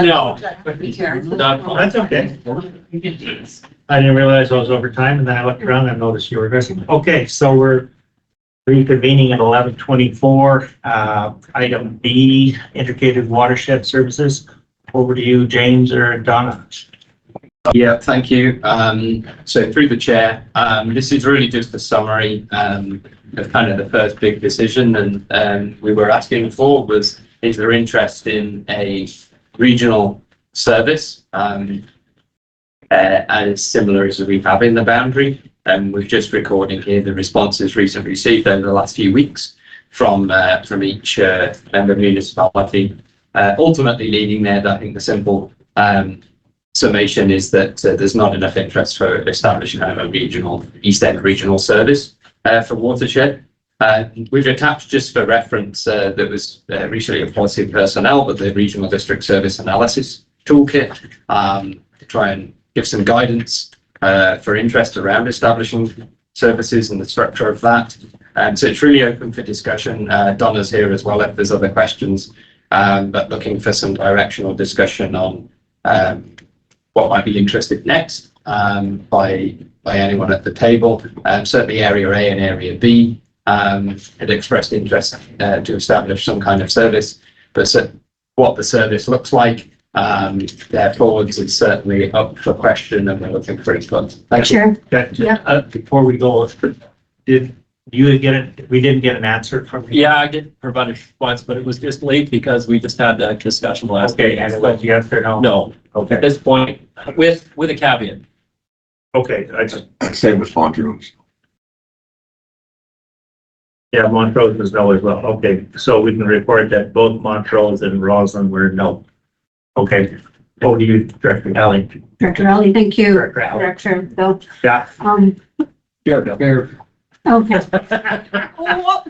No. That's okay. I didn't realize I was over time, and then I looked around and noticed you were missing. Okay, so we're reconvening at 11:24. Item B, integrated watershed services. Over to you, James or Donna. Yeah, thank you. So through the chair, this is really just a summary of kind of the first big decision, and we were asking for was, is there interest in a regional service as similar as we have in the boundary? And we're just recording here the responses recently received over the last few weeks from each member municipality. Ultimately leading there, I think the simple summation is that there's not enough interest for establishing kind of a regional, East End regional service for watershed. We've attached, just for reference, that was recently a policy personnel, but the regional district service analysis toolkit to try and give some guidance for interest around establishing services and the structure of that. So it's really open for discussion. Donna's here as well if there's other questions. But looking for some directional discussion on what might be interested next by anyone at the table. Certainly Area A and Area B had expressed interest to establish some kind of service, but what the service looks like, therefore, is certainly up for question, and we're looking for input. Thank you. Sure. Before we go, did you get it? We didn't get an answer from you. Yeah, I did provide it once, but it was just late because we just had that discussion last. Okay, and it was yes or no? No, Okay, at this point, with a caveat. okay, I just, Same with Fontaine. yeah, Montrose was no as well. Okay, so we can report that both Montrose and Roslyn were no. Okay, over to you, Director Alley. Director Ellie, thank you. Director Alley. Director Bill. Yeah. Okay.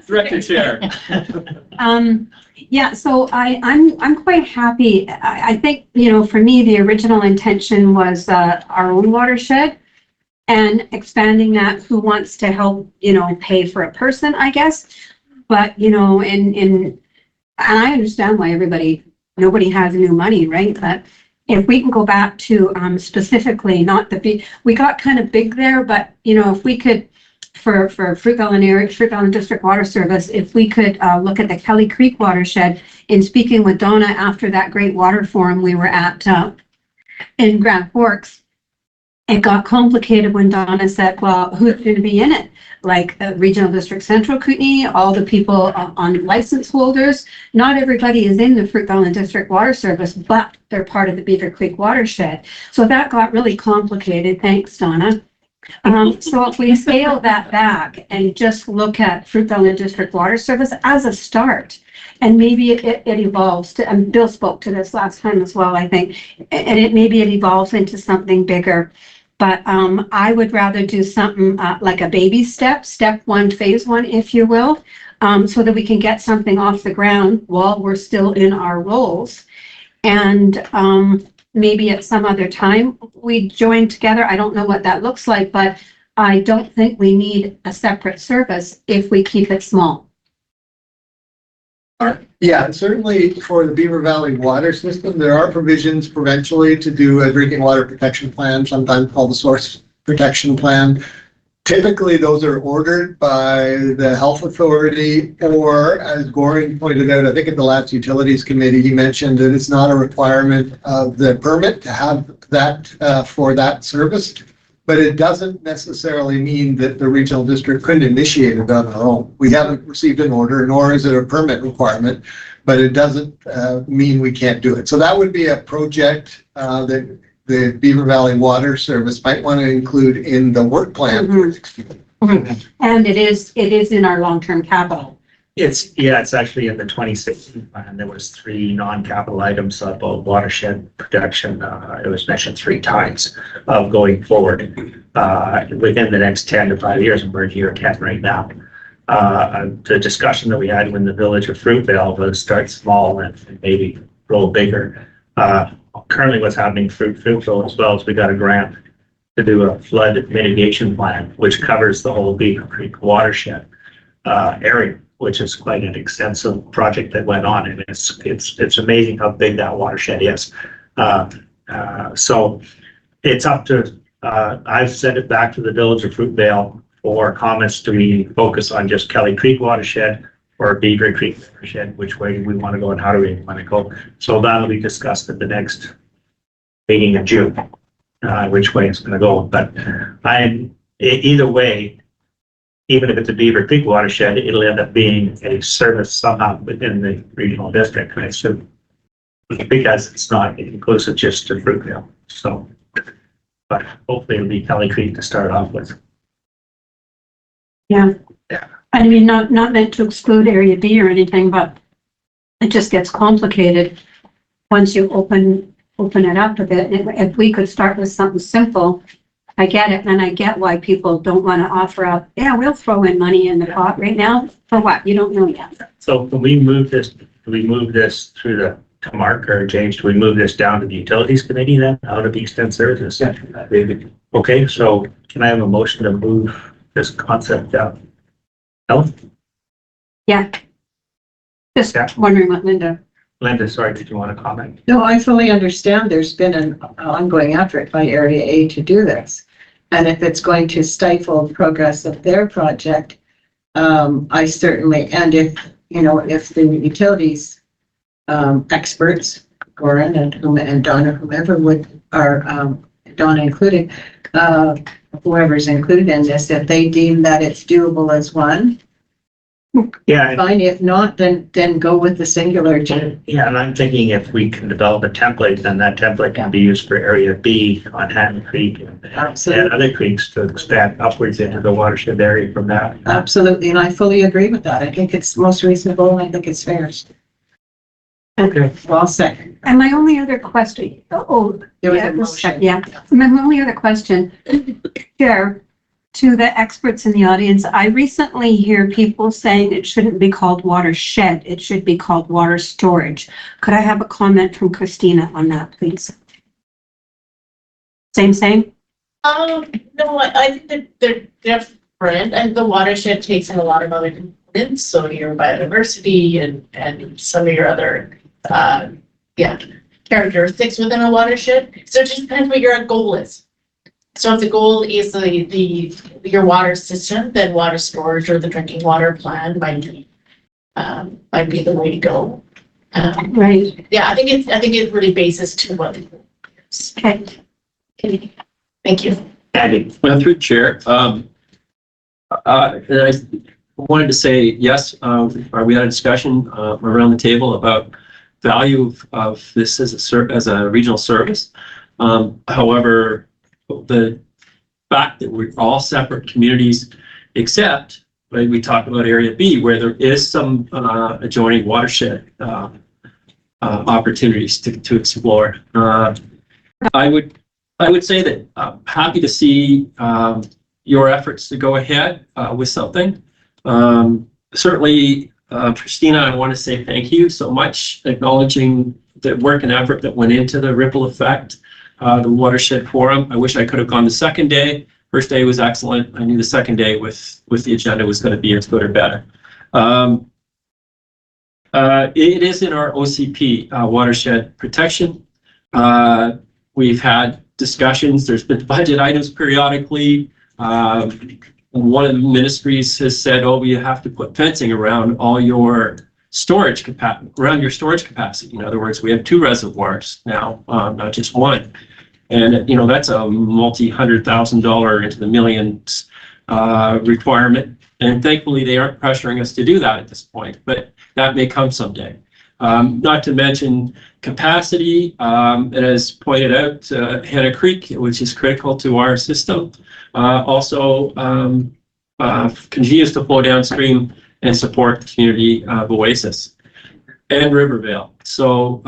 Director Chair. Yeah, so I'm quite happy. I think, for me, the original intention was, our own watershed and expanding that, who wants to help, pay for a person, I guess. But, and I understand why nobody has new money, right? But if we can go back to, specifically, we got kind of big there, but, if we could, for Fruitvale District Water Service, if we could look at the Kelly Creek watershed. In speaking with Donna after that great water forum we were at in Grand Forks, it got complicated when Donna said, well, who's going to be in it? Like Regional District Central Kootenai, all the people on license holders. Not everybody is in the Fruitvale District Water Service, but they're part of the Beaver Creek watershed. So that got really complicated. Thanks, Donna. So if we scale that back and just look at Fruitvale District Water Service as a start, and maybe it evolves to, and Bill spoke to this last time as well, I think, and maybe it evolves into something bigger. But I would rather do something like a baby step 1, phase 1, if you will, so that we can get something off the ground while we're still in our roles. And maybe at some other time we join together. I don't know what that looks like, but I don't think we need a separate service if we keep it small. Yeah, and certainly for the Beaver Valley water system, there are provisions provincially to do a drinking water protection plan, sometimes called the source protection plan. Typically, those are ordered by the health authority, or as Goring pointed out, I think at the last utilities committee, he mentioned that it's not a requirement of the permit to have that for that service. But it doesn't necessarily mean that the regional district couldn't initiate it on our own. We haven't received an order, nor is it a permit requirement, but it doesn't mean we can't do it. So that would be a project that the Beaver Valley Water Service might want to include in the work plan. And it is in our long-term capital. It's actually in the 2016 plan. There was 3 non-capital items about watershed protection. It was mentioned 3 times of going forward within the next 10 to 5 years, and we're in year 10 right now. The discussion that we had when the village of Fruitvale was start small and maybe grow bigger. currently what's happening through Fruitville as well is we got a grant to do a flood mitigation plan, which covers the whole Beaver Creek watershed area, which is quite an extensive project that went on, and it's amazing how big that watershed is. So it's up to, I've sent it back to the village of Fruitvale for comments. Do we focus on just Kelly Creek watershed or Beaver Creek watershed, which way we want to go and how do we want to go? So that'll be discussed at the next meeting in June, which way it's going to go. But either way, even if it's a Beaver Creek watershed, it'll end up being a service somehow within the regional district, right? So, because it's not inclusive just to Fruitvale. So, but hopefully it'll be Kelly Creek to start off with. Yeah. Yeah. I mean, not meant to exclude Area B or anything, but it just gets complicated once you open it up a bit. If we could start with something simple, I get it, and I get why people don't want to offer up, yeah, we'll throw in money in the pot right now. For what? You don't know yet. So can we move this, do we move this through to Mark or James? Do we move this down to the Utilities Committee then, out of East End Services? Yeah. Okay, so can I have a motion to move this concept down? Ellen? Yeah. Just Yeah. wondering what Linda. Sorry, did you want to comment? No, I fully understand there's been an ongoing effort by Area A to do this. And if it's going to stifle the progress of their project, I certainly, and if the utilities experts, Goran and Donna, whomever Donna included, whoever's included in this, if they deem that it's doable as one, Yeah, fine. If not, then go with the singular. yeah, and I'm thinking if we can develop a template, then that template can be used for Area B on Hatton Creek and other creeks to expand upwards into the watershed area from that. Absolutely, and I fully agree with that. I think it's most reasonable, and I think it's fair. Okay. Well said. And my only other question, There was a motion. Yeah, my only other question, Chair, to the experts in the audience, I recently hear people saying it shouldn't be called watershed, it should be called water storage. Could I have a comment from Christina on that, please? Same? No, I think that they're different, and the watershed takes in a lot of other components, so your biodiversity and some of your other, characteristics within a watershed. So it just depends what your goal is. So if the goal is your water system, then water storage or the drinking water plan might be the way to go. Right. Yeah, I think it really bases to what. Okay. Thank you. Andy? Through Chair, and I wanted to say, yes, we had a discussion around the table about value of this as a regional service. However, the fact that we're all separate communities, except when we talk about Area B, where there is some adjoining watershed opportunities to explore. I would say that I'm happy to see your efforts to go ahead with something. Certainly, Christina, I want to say thank you so much, acknowledging the work and effort that went into the ripple effect. The watershed forum. I wish I could have gone the second day. First day was excellent. I knew the second day with the agenda was going to be as good or better. It is in our OCP, watershed protection. We've had discussions. There's been budget items periodically. One of the ministries has said, "Oh, you have to put fencing around all your storage capacity." In other words, we have 2 reservoirs now, not just one. And, that's a multi-$100,000 into the millions requirement. And thankfully, they aren't pressuring us to do that at this point, but that may come someday. Not to mention capacity, it has pointed out Hannah Creek, which is critical to our system, also continues to flow downstream and support the community of Oasis and Rivervale. So,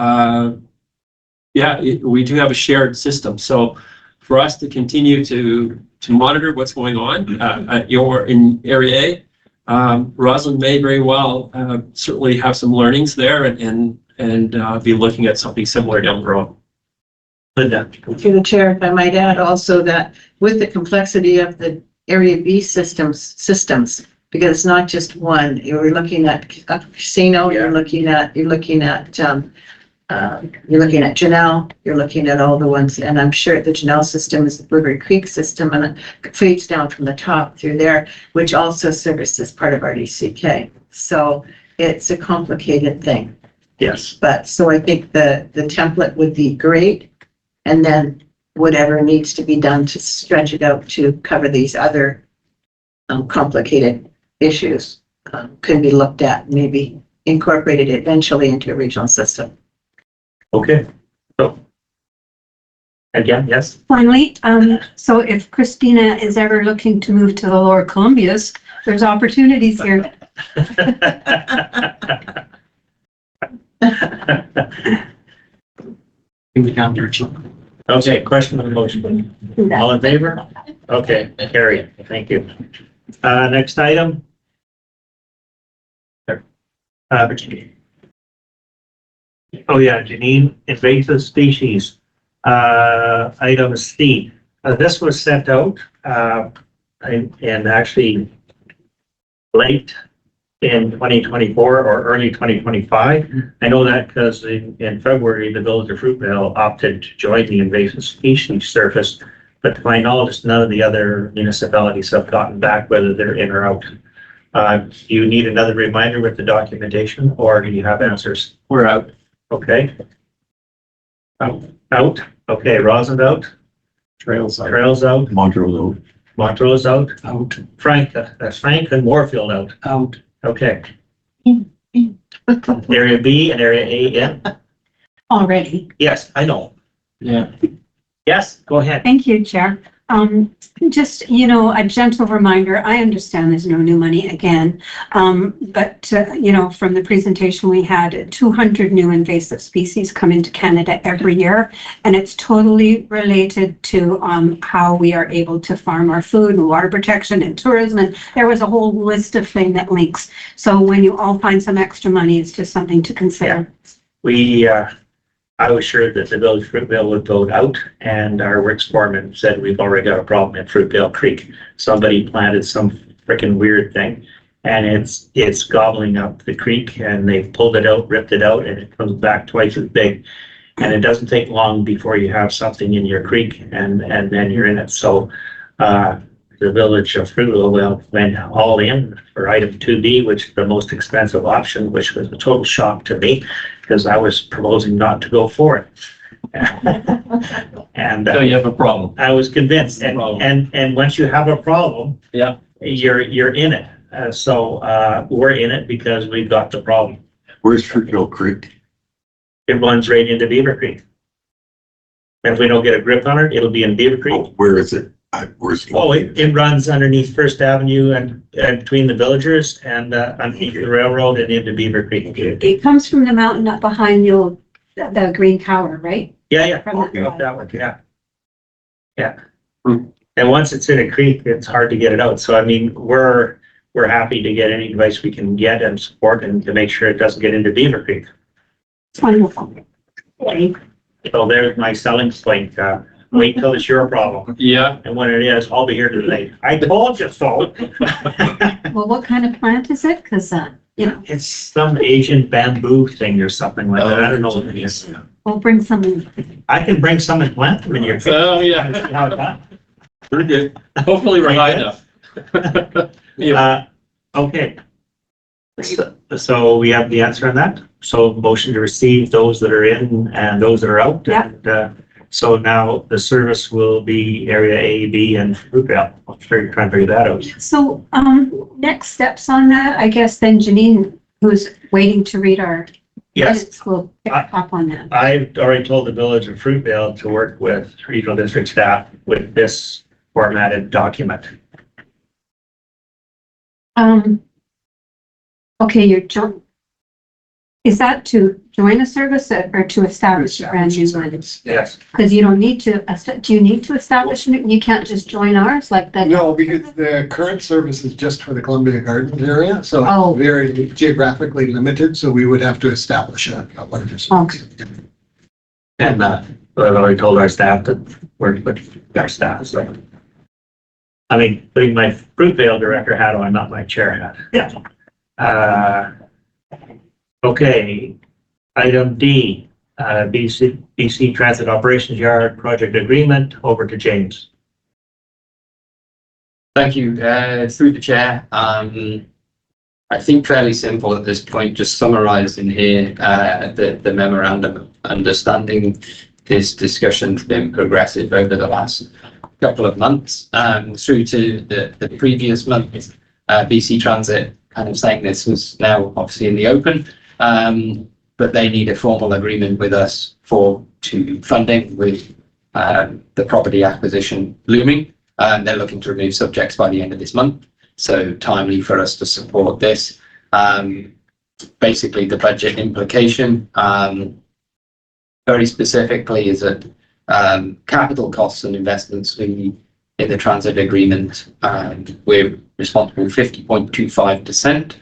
we do have a shared system. So for us to continue to monitor what's going on in Area A, Rosalind may very well certainly have some learnings there and be looking at something similar down the road. Linda. To the chair, if I might add also that with the complexity of the Area B systems, because it's not just one, you're looking at a casino, you're looking at Janelle, you're looking at all the ones, and I'm sure the Janelle system is the Blueberry Creek system, and it feeds down from the top through there, which also services part of RDCK. So it's a complicated thing. Yes. But, so I think the template would be great. And then whatever needs to be done to stretch it out to cover these other complicated issues can be looked at, maybe incorporated eventually into a regional system. Okay. So. Again, yes. Finally, so if Christina is ever looking to move to the Lower Columbias, there's opportunities here. Okay, question on the motion. All in favor? Okay, carry. Thank you. Next item. Oh yeah, Janine, invasive species. Item C. This was sent out, and actually late in 2024 or early 2025. I know that because in February, the Village of Fruitvale opted to join the invasive species service, but to my knowledge, none of the other municipalities have gotten back whether they're in or out. Do you need another reminder with the documentation, or do you have answers? We're out. Okay. Out. Okay, Rosin out. Trails out. Trails out. Montrose Montrose out. Out, Frank, that's Frank and Warfield out. out. Okay. Area B and Area A in? Already. Yes, I know. Yeah. Yes, go ahead. Thank you, Chair. Just, a gentle reminder, I understand there's no new money again. But from the presentation we had, 200 new invasive species come into Canada every year. And it's totally related to how we are able to farm our food and water protection and tourism. And there was a whole list of things that links. So when you all find some extra money, it's just something to consider. I was sure that the Village of Fruitvale would vote out, and our works foreman said we've already got a problem at Fruitvale Creek. Somebody planted some freaking weird thing, and it's gobbling up the creek, and they've pulled it out, ripped it out, and it comes back twice as big. And it doesn't take long before you have something in your creek, and then you're in it. So the Village of Fruitvale went all in for item 2B, which is the most expensive option, which was a total shock to me because I was proposing not to go for it. And So you have a problem. I was convinced, and once you have a problem, Yeah. you're in it. So we're in it because we've got the problem. Where's Fruitvale Creek? It runs right into Beaver Creek. And if we don't get a grip on it, it'll be in Beaver Creek. Oh, where is it? Where's? Oh, it runs underneath First Avenue and between the Villagers and underneath the railroad and into Beaver Creek. It comes from the mountain up behind the green tower, right? Yeah. From that Up side. that one, yeah. And once it's in a creek, it's hard to get it out. So I mean, we're happy to get any advice we can get and support and to make sure it doesn't get into Beaver Creek. It's wonderful. Okay. So there's my selling point. Wait till it's your problem. Yeah. And when it is, I'll be here today. I told you so. Well, what kind of plant is it? Because, It's some Asian bamboo thing or something like that. I don't know what it is. we'll bring some in. I can bring some and plant them in your. Oh, yeah. How about Pretty good. Hopefully we're high enough. that? Okay. So we have the answer on that. So motion to receive those that are in and those that are out. Yeah. And so now the service will be area A, B, and Fruitvale. I'm sure you're trying to figure that out. So, next steps on that, I guess then Janine, who's waiting to read our Yes. minutes, will pick up on that. I've already told the Village of Fruitvale to work with regional district staff with this formatted document. Okay, is that to join a service or to establish a brand new one? Yes. Because you don't need to, do you need to establish, you can't just join ours like that? No, because the current service is just for the Columbia Gardens area, so Oh. it's very geographically limited, so we would have to establish a larger service. Okay. And I've already told our staff that we're with our staff, so. I mean, putting my Fruitvale director hat on, not my chair hat. Yeah. Okay, item D, BC Transit Operations Yard Project Agreement, over to James. Thank you, through the chair. I think fairly simple at this point, just summarised in here, the memorandum of understanding. This discussion's been progressive over the last couple of months, through to the previous month. BC Transit kind of saying this was now obviously in the open, but they need a formal agreement with us to funding with the property acquisition looming. They're looking to remove subjects by the end of this month. So timely for us to support this. Basically, the budget implication, very specifically, is that capital costs and investments in the transit agreement, we're responsible for 50.25%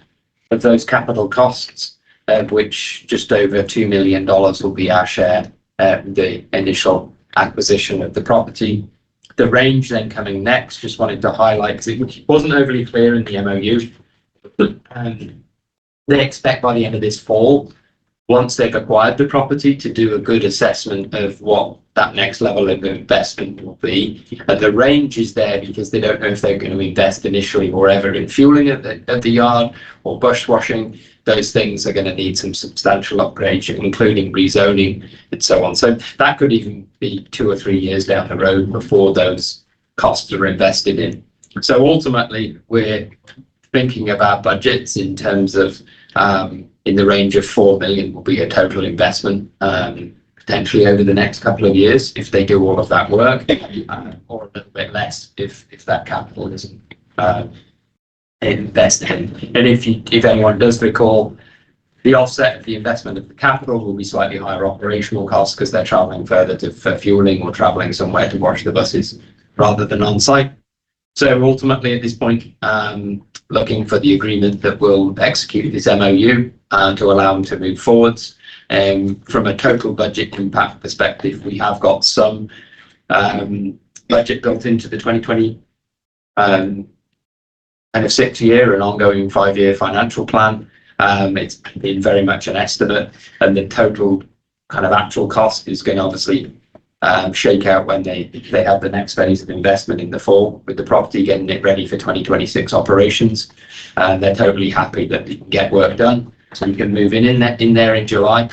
of those capital costs, of which just over $2 million will be our share, the initial acquisition of the property. The range then coming next, just wanted to highlight, because it wasn't overly clear in the MOU, but they expect by the end of this fall, once they've acquired the property, to do a good assessment of what that next level of investment will be. And the range is there because they don't know if they're going to invest initially or ever in fueling at the yard or bush washing. Those things are going to need some substantial upgrades, including rezoning and so on. So that could even be 2 or 3 years down the road before those costs are invested in. So ultimately, we're thinking about budgets in terms of in the range of 4 million will be a total investment, potentially over the next couple of years if they do all of that work, or a little bit less if that capital isn't invested in. And if anyone does recall, the offset of the investment of the capital will be slightly higher operational costs because they're travelling further for fueling or travelling somewhere to wash the buses rather than on site. So ultimately, at this point, looking for the agreement that will execute this MOU to allow them to move forwards. From a total budget impact perspective, we have got some budget built into the 2020 kind of 6-year and ongoing 5-year financial plan. It's been very much an estimate, and the total kind of actual cost is going to obviously shake out when they have the next phase of investment in the fall with the property, getting it ready for 2026 operations. They're totally happy that they can get work done, so you can move in there in July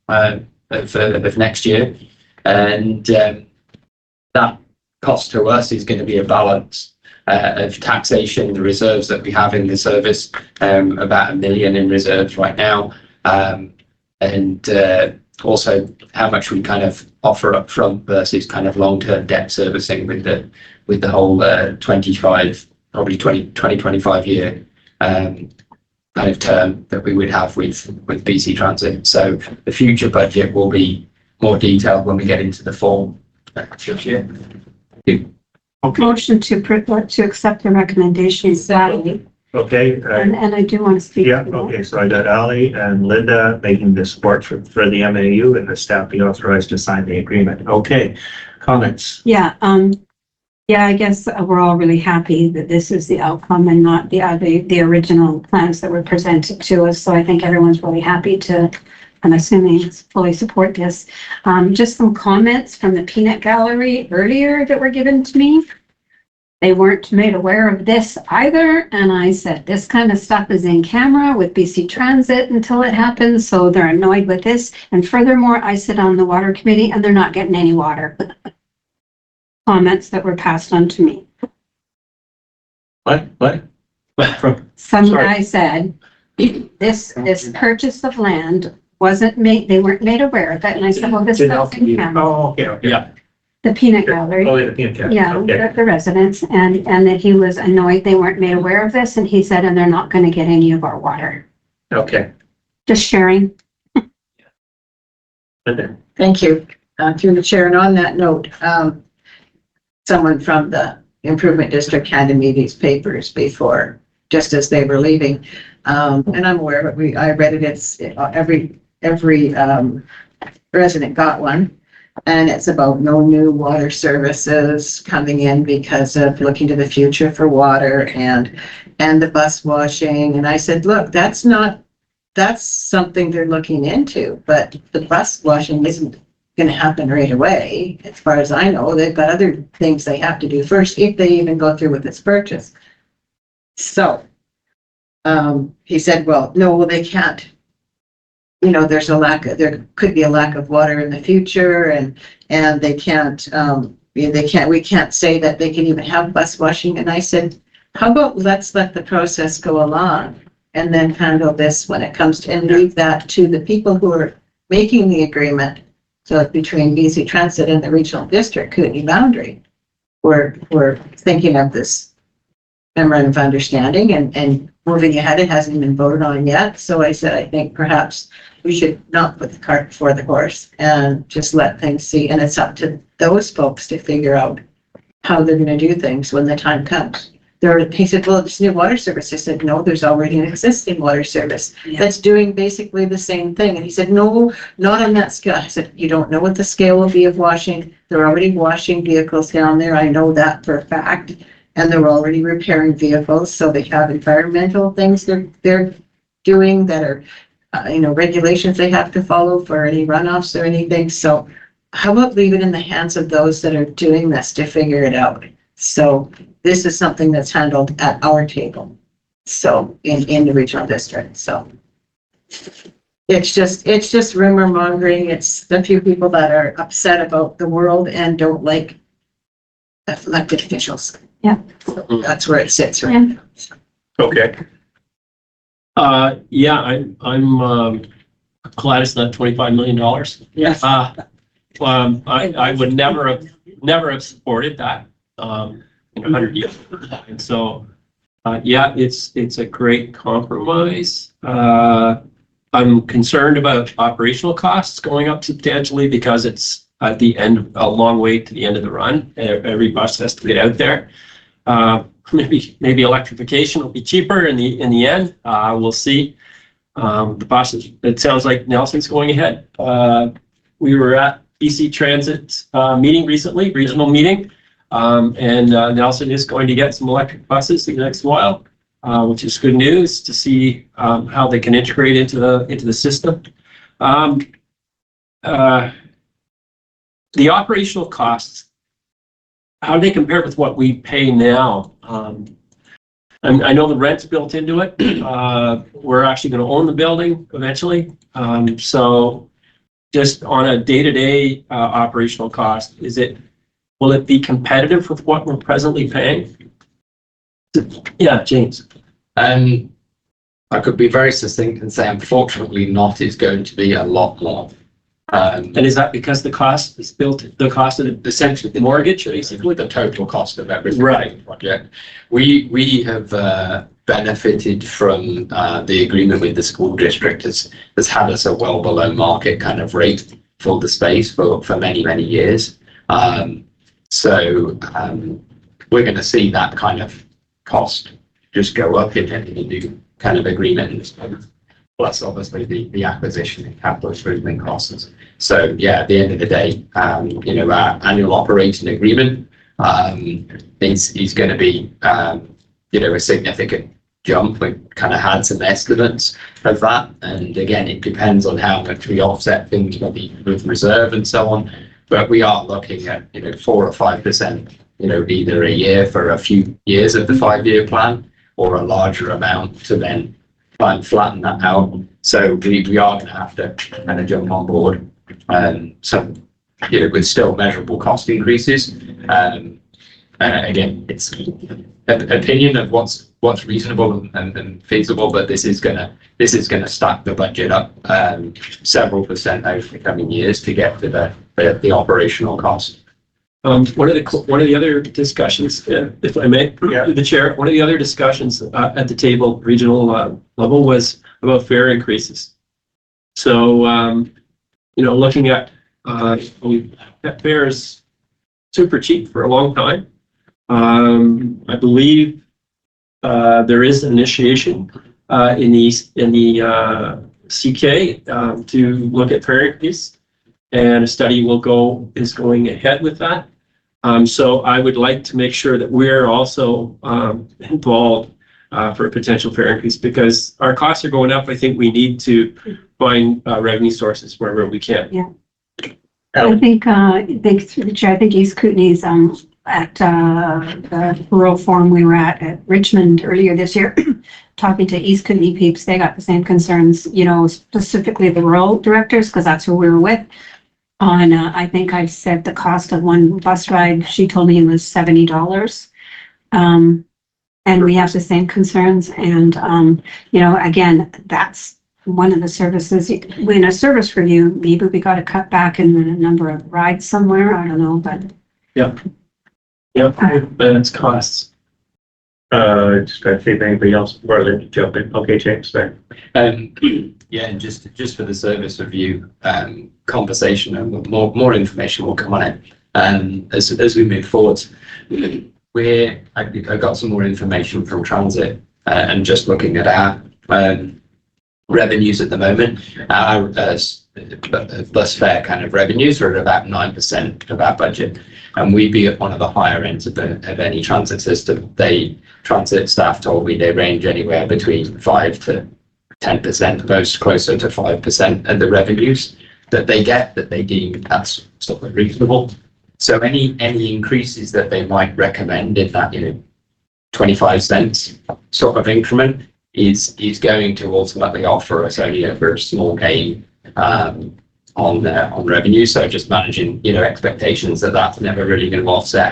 of next year. And that cost to us is going to be a balance of taxation, the reserves that we have in the service, about $1 million in reserves right now, and also how much we kind of offer up front versus kind of long-term debt servicing with the whole 25 year kind of term that we would have with BC Transit. So the future budget will be more detailed when we get into the fall next year. Motion to accept the recommendations. Sally. Okay. And I do want to speak. Yeah, okay, so I got Ali and Linda making the support for the MAU and the staff be authorized to sign the agreement. Okay, comments? Yeah, I guess we're all really happy that this is the outcome and not the original plans that were presented to us. So I think everyone's really happy to, I'm assuming, fully support this. Just some comments from the peanut gallery earlier that were given to me. They weren't made aware of this either. And I said, this kind of stuff is in camera with BC Transit until it happens. So they're annoyed with this. And furthermore, I sit on the water committee and they're not getting any water. Comments that were passed on to me. What? Some guy said, this purchase of land wasn't made, they weren't made aware of it. And I said, well, this stuff's in camera. Oh, okay. Yeah. The peanut gallery. Oh, the peanut gallery. Yeah, Okay. the residents, and that he was annoyed they weren't made aware of this, and he said, and they're not going to get any of our water. Okay. Just sharing. Linda. Thank you. Through the chair, and on that note, someone from the Improvement District handed me these papers before, just as they were leaving. And I'm aware of it. I read it. It's every resident got one. And it's about no new water services coming in because of looking to the future for water and the bus washing. And I said, look, that's something they're looking into, but the bus washing isn't going to happen right away. As far as I know, they've got other things they have to do first if they even go through with this purchase. So he said, well, no, they can't. You know, there could be a lack of water in the future, and they can't, we can't say that they can even have bus washing. And I said, how about let's let the process go along and then handle this when it comes to, and leave that to the people who are making the agreement. So between BC Transit and the regional district, Kootenay Boundary, we're thinking of this memorandum of understanding and moving ahead. It hasn't been voted on yet. So I said, I think perhaps we should not put the cart before the horse and just let things see. And it's up to those folks to figure out how they're going to do things when the time comes. He said, well, it's new water service. I said, no, there's already an existing water service that's doing basically the same thing. And he said, no, not on that scale. I said, you don't know what the scale will be of washing. They're already washing vehicles down there. I know that for a fact. And they're already repairing vehicles. So they have environmental things they're doing that are, regulations they have to follow for any runoffs or anything. So how about leave it in the hands of those that are doing this to figure it out? So this is something that's handled at our table. So in the regional district. So it's just rumor mongering. It's the few people that are upset about the world and don't like elected officials. Yeah. So that's where it sits right now. Okay. Yeah, I'm glad it's not $25 million. Yes. I would never have supported that in 100 years. And so, yeah, it's a great compromise. I'm concerned about operational costs going up substantially because it's at the end, a long way to the end of the run. Every bus has to get out there. Maybe electrification will be cheaper in the end. We'll see. The buses, it sounds like Nelson's going ahead. We were at BC Transit meeting recently, regional meeting, and Nelson is going to get some electric buses in the next while, which is good news to see how they can integrate into the system. The operational costs, how do they compare with what we pay now? I know the rent's built into it. We're actually going to own the building eventually. So just on a day-to-day operational cost, will it be competitive with what we're presently paying? Yeah, James. I could be very succinct and say, unfortunately, not is going to be a lot more. And is that because the cost is built, the cost of essentially the mortgage, basically the total cost of everything right. in the project? We have benefited from the agreement with the school district has had us a well below market kind of rate for the space for many, many years. So we're going to see that kind of cost just go up in a new kind of agreement. Plus, obviously, the acquisition and capital improvement costs. So, yeah, at the end of the day, our annual operating agreement is going to be, a significant jump. We kind of had some estimates of that. And again, it depends on how much we offset things with reserve and so on. But we are looking at, 4 or 5%, either a year for a few years of the 5-year plan or a larger amount to then try and flatten that out. So we are going to have to kind of jump on board. With still measurable cost increases. Again, it's an opinion of what's reasonable and feasible, but this is gonna stack the budget up several percent over the coming years to get to the operational cost. One of the other discussions, if I may, the chair, one of the other discussions at the table, regional level, was about fare increases. So, looking at we've kept fares super cheap for a long time. I believe there is an initiation in the CK to look at fare increase. and a study is going ahead with that. So I would like to make sure that we're also involved for a potential fare increase, because our costs are going up. I think we need to find revenue sources wherever we can. I think through the chair, I think East Kootenay's at the rural forum we were at Richmond earlier this year, talking to East Kootenay peeps. They got the same concerns, you know, specifically the rural directors, because that's who we were with. On, I think I said the cost of one bus ride, she told me it was $70. And we have the same concerns. And, you know, again, that's one of the services. In a service review, maybe we got to cut back in the number of rides somewhere. I don't know, but. Yep, then it's costs. Just trying to see if anybody else before they jump in. Okay, James, there. Yeah, and just for the service review, conversation and more information will come on it. As we move forward, I got some more information from Transit, and just looking at our revenues at the moment, our bus fare kind of revenues are at about 9% of our budget, and we'd be at one of the higher ends of any transit system. Transit staff told me they range anywhere between 5 to 10%, most closer to 5% of the revenues that they get, that they deem that's sort of reasonable. So any increases that they might recommend in that, you know, 25 cents sort of increment is going to ultimately offer us only a very small gain on revenue. So just managing, you know, expectations that that's never really going to offset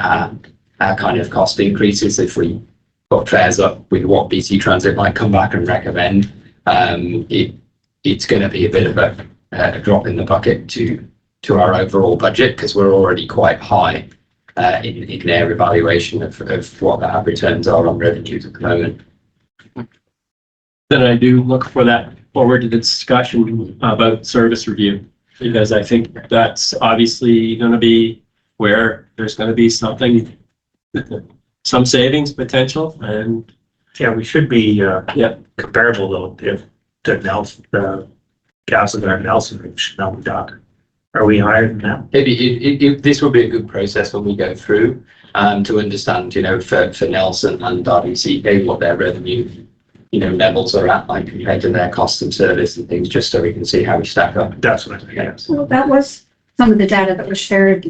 our kind of cost increases. If we put fares up with what BC Transit might come back and recommend, it's going to be a bit of a drop in the bucket to our overall budget, because we're already quite high in their evaluation of what our returns are on revenues at the moment. Then I do look for that forward to the discussion about service review, because I think that's obviously going to be where there's going to be some savings potential. And Yeah, we should be comparable though to Nelson, Castlegar, Nelson, which now we got. Are we higher than that? This will be a good process when we go through to understand, you know, for Nelson and RDCK, what their revenue, you know, levels are at, like compared to their cost of service and things, just so we can see how we stack up. That's what I think. Yes. Well, that was some of the data that was shared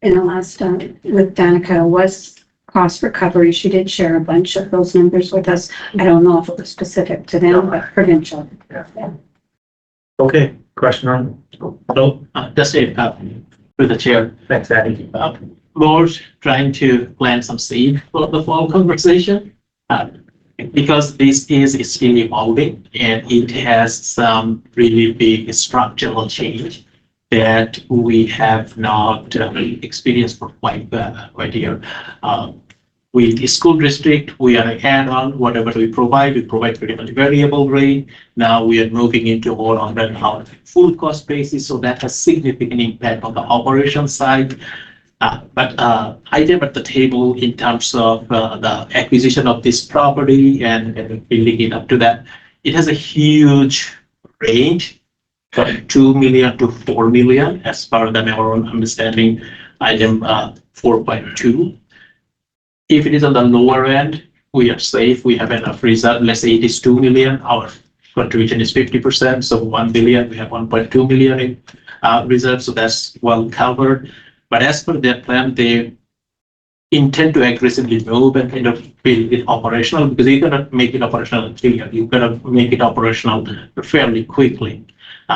in the last, with Danica, was cost recovery. She did share a bunch of those numbers with us. I don't know if it was specific to them, but provincial. Yeah. Okay, question on? Hello? Just to the chair. Thanks, Eddie. More trying to plant some seed for the fall conversation. Because this is still evolving and it has some really big structural change that we have not experienced for quite a year. With the school district, we are add-on whatever we provide pretty much variable rate. Now we are moving into more on the full cost basis, so that has significant impact on the operation side. But item at the table in terms of the acquisition of this property and building it up to that, it has a huge range from 2 million to 4 million as per our own understanding, item 4.2. If it is on the lower end, we are safe. We have enough reserve. Let's say it is 2 million. Our contribution is 50%. So 1 billion, we have 1.2 million in reserve. So that's well covered. But as per their plan, they intend to aggressively move and kind of build it operational, because you cannot make it operational in 3 years. You cannot make it operational fairly quickly.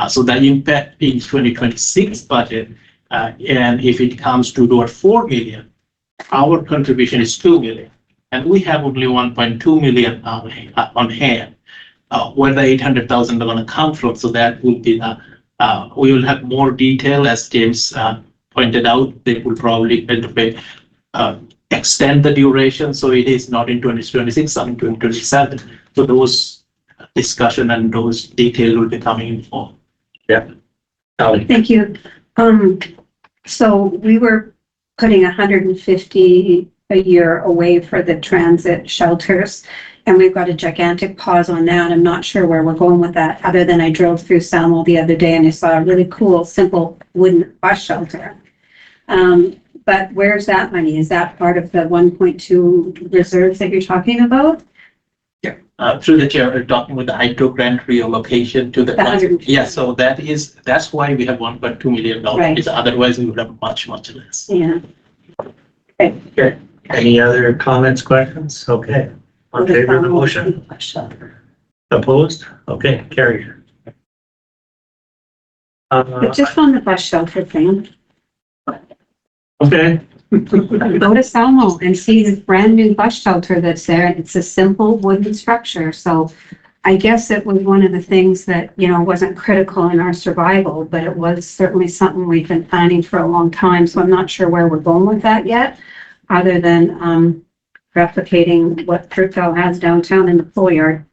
So the impact in 2026 budget, and if it comes to our 4 million, our contribution is 2 million, and we have only 1.2 million on hand. Where the 800,000 are going to come from, so that will be we will have more detail, as James pointed out. They will probably extend the duration, so it is not in 2026, and 2027. So those discussion and those details will be coming in for. Yeah. Thank you. So we were putting 150 a year away for the transit shelters. And we've got a gigantic pause on that. I'm not sure where we're going with that, other than I drove through Salmo the other day and I saw a really cool, simple wooden bus shelter. But where's that money? Is that part of the 1.2 reserves that you're talking about? Through the chair, we're talking with the hydro grant relocation to the. The 150. Yeah, so that's why we have $1.2 million. Right. Because otherwise we would have much less. Yeah. Okay. Any other comments, questions? Okay. On favor of the motion? Opposed? Okay, carried. But just on the bus shelter thing, Okay, go to Salmo and see this brand new bus shelter that's there. It's a simple wooden structure. So I guess it was one of the things that, you know, wasn't critical in our survival, but it was certainly something we've been planning for a long time. So I'm not sure where we're going with that yet, other than replicating what Fruitvale has downtown in the pool yard.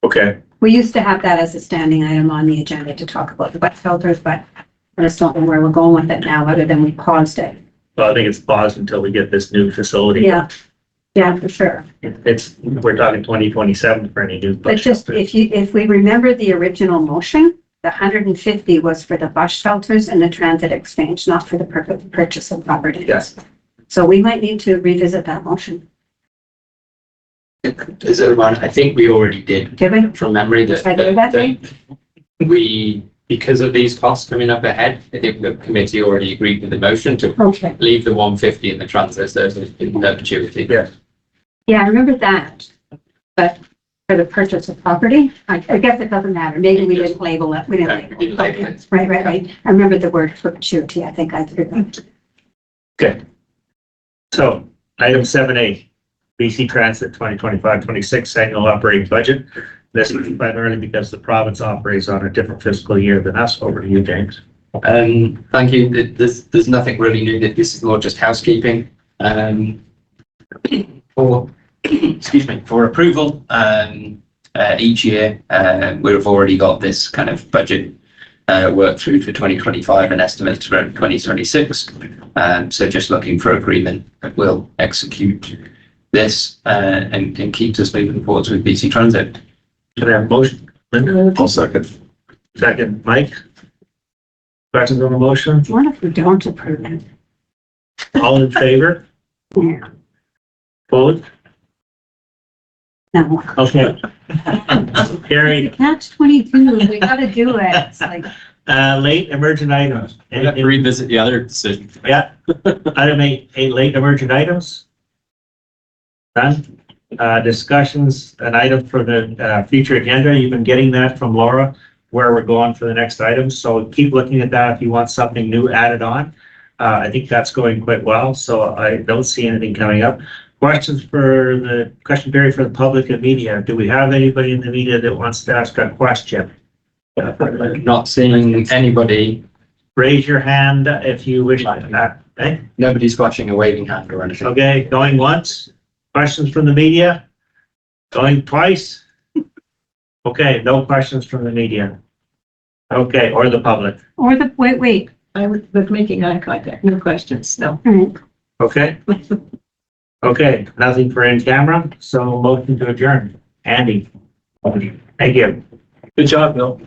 okay. We used to have that as a standing item on the agenda to talk about the bus shelters, but I just don't know where we're going with it now, other than we paused it. Well, I think it's paused until we get this new facility. Yeah, yeah, for sure. We're talking 2027 for any new. But just if we remember the original motion, the 150 was for the bus shelters and the transit exchange, not for the purchase of property. Yes. So we might need to revisit that motion. Is everyone, I think we already did Did we? from memory that, I do that. we, because of these costs coming up ahead, I think the committee already agreed with the motion to Okay. leave the 150 in the transit services in perpetuity. Yes. Yeah, I remember that. But for the purchase of property, I guess it doesn't matter. Maybe we didn't label it. We didn't Okay, label we it. didn't label it. Right. I remember the word perpetuity. I think I threw that. Okay. So item 7A, BC Transit 2025-26 annual operating budget. This is primarily because the province operates on a different fiscal year than us. Over to you, James. Thank you. There's nothing really new. This is more just housekeeping. For approval, each year, we've already got this kind of budget work through for 2025 and estimates for 2026. So just looking for agreement that we'll execute this and keeps us moving forwards with BC Transit. Can I have a motion? Linda? I'll second. Second, Mike? Questions on the motion? What if we don't approve it? All in favor? Yeah. Opposed? No. Okay. Carried. Catch 22. We gotta do it. It's like, Late emergent items. We have to revisit the other decision. Yeah. Item 8, late emergent items. Done. Discussions, an item for the future agenda. You've been getting that from Laura, where we're going for the next item. So keep looking at that if you want something new added on. I think that's going quite well, so I don't see anything coming up. Questions for the question period for the public and media. Do we have anybody in the media that wants to ask a question? Not seeing anybody. Raise your hand if you wish. Okay, Nobody's flashing a waving hand or anything. okay, going once. Questions from the media? Going twice? Okay, no questions from the media. Okay, or the public. or the, wait. I was making eye contact, no questions, no. All right. Okay. Okay, nothing for in camera, so motion to adjourn. Andy. Thank you. Good job, Bill.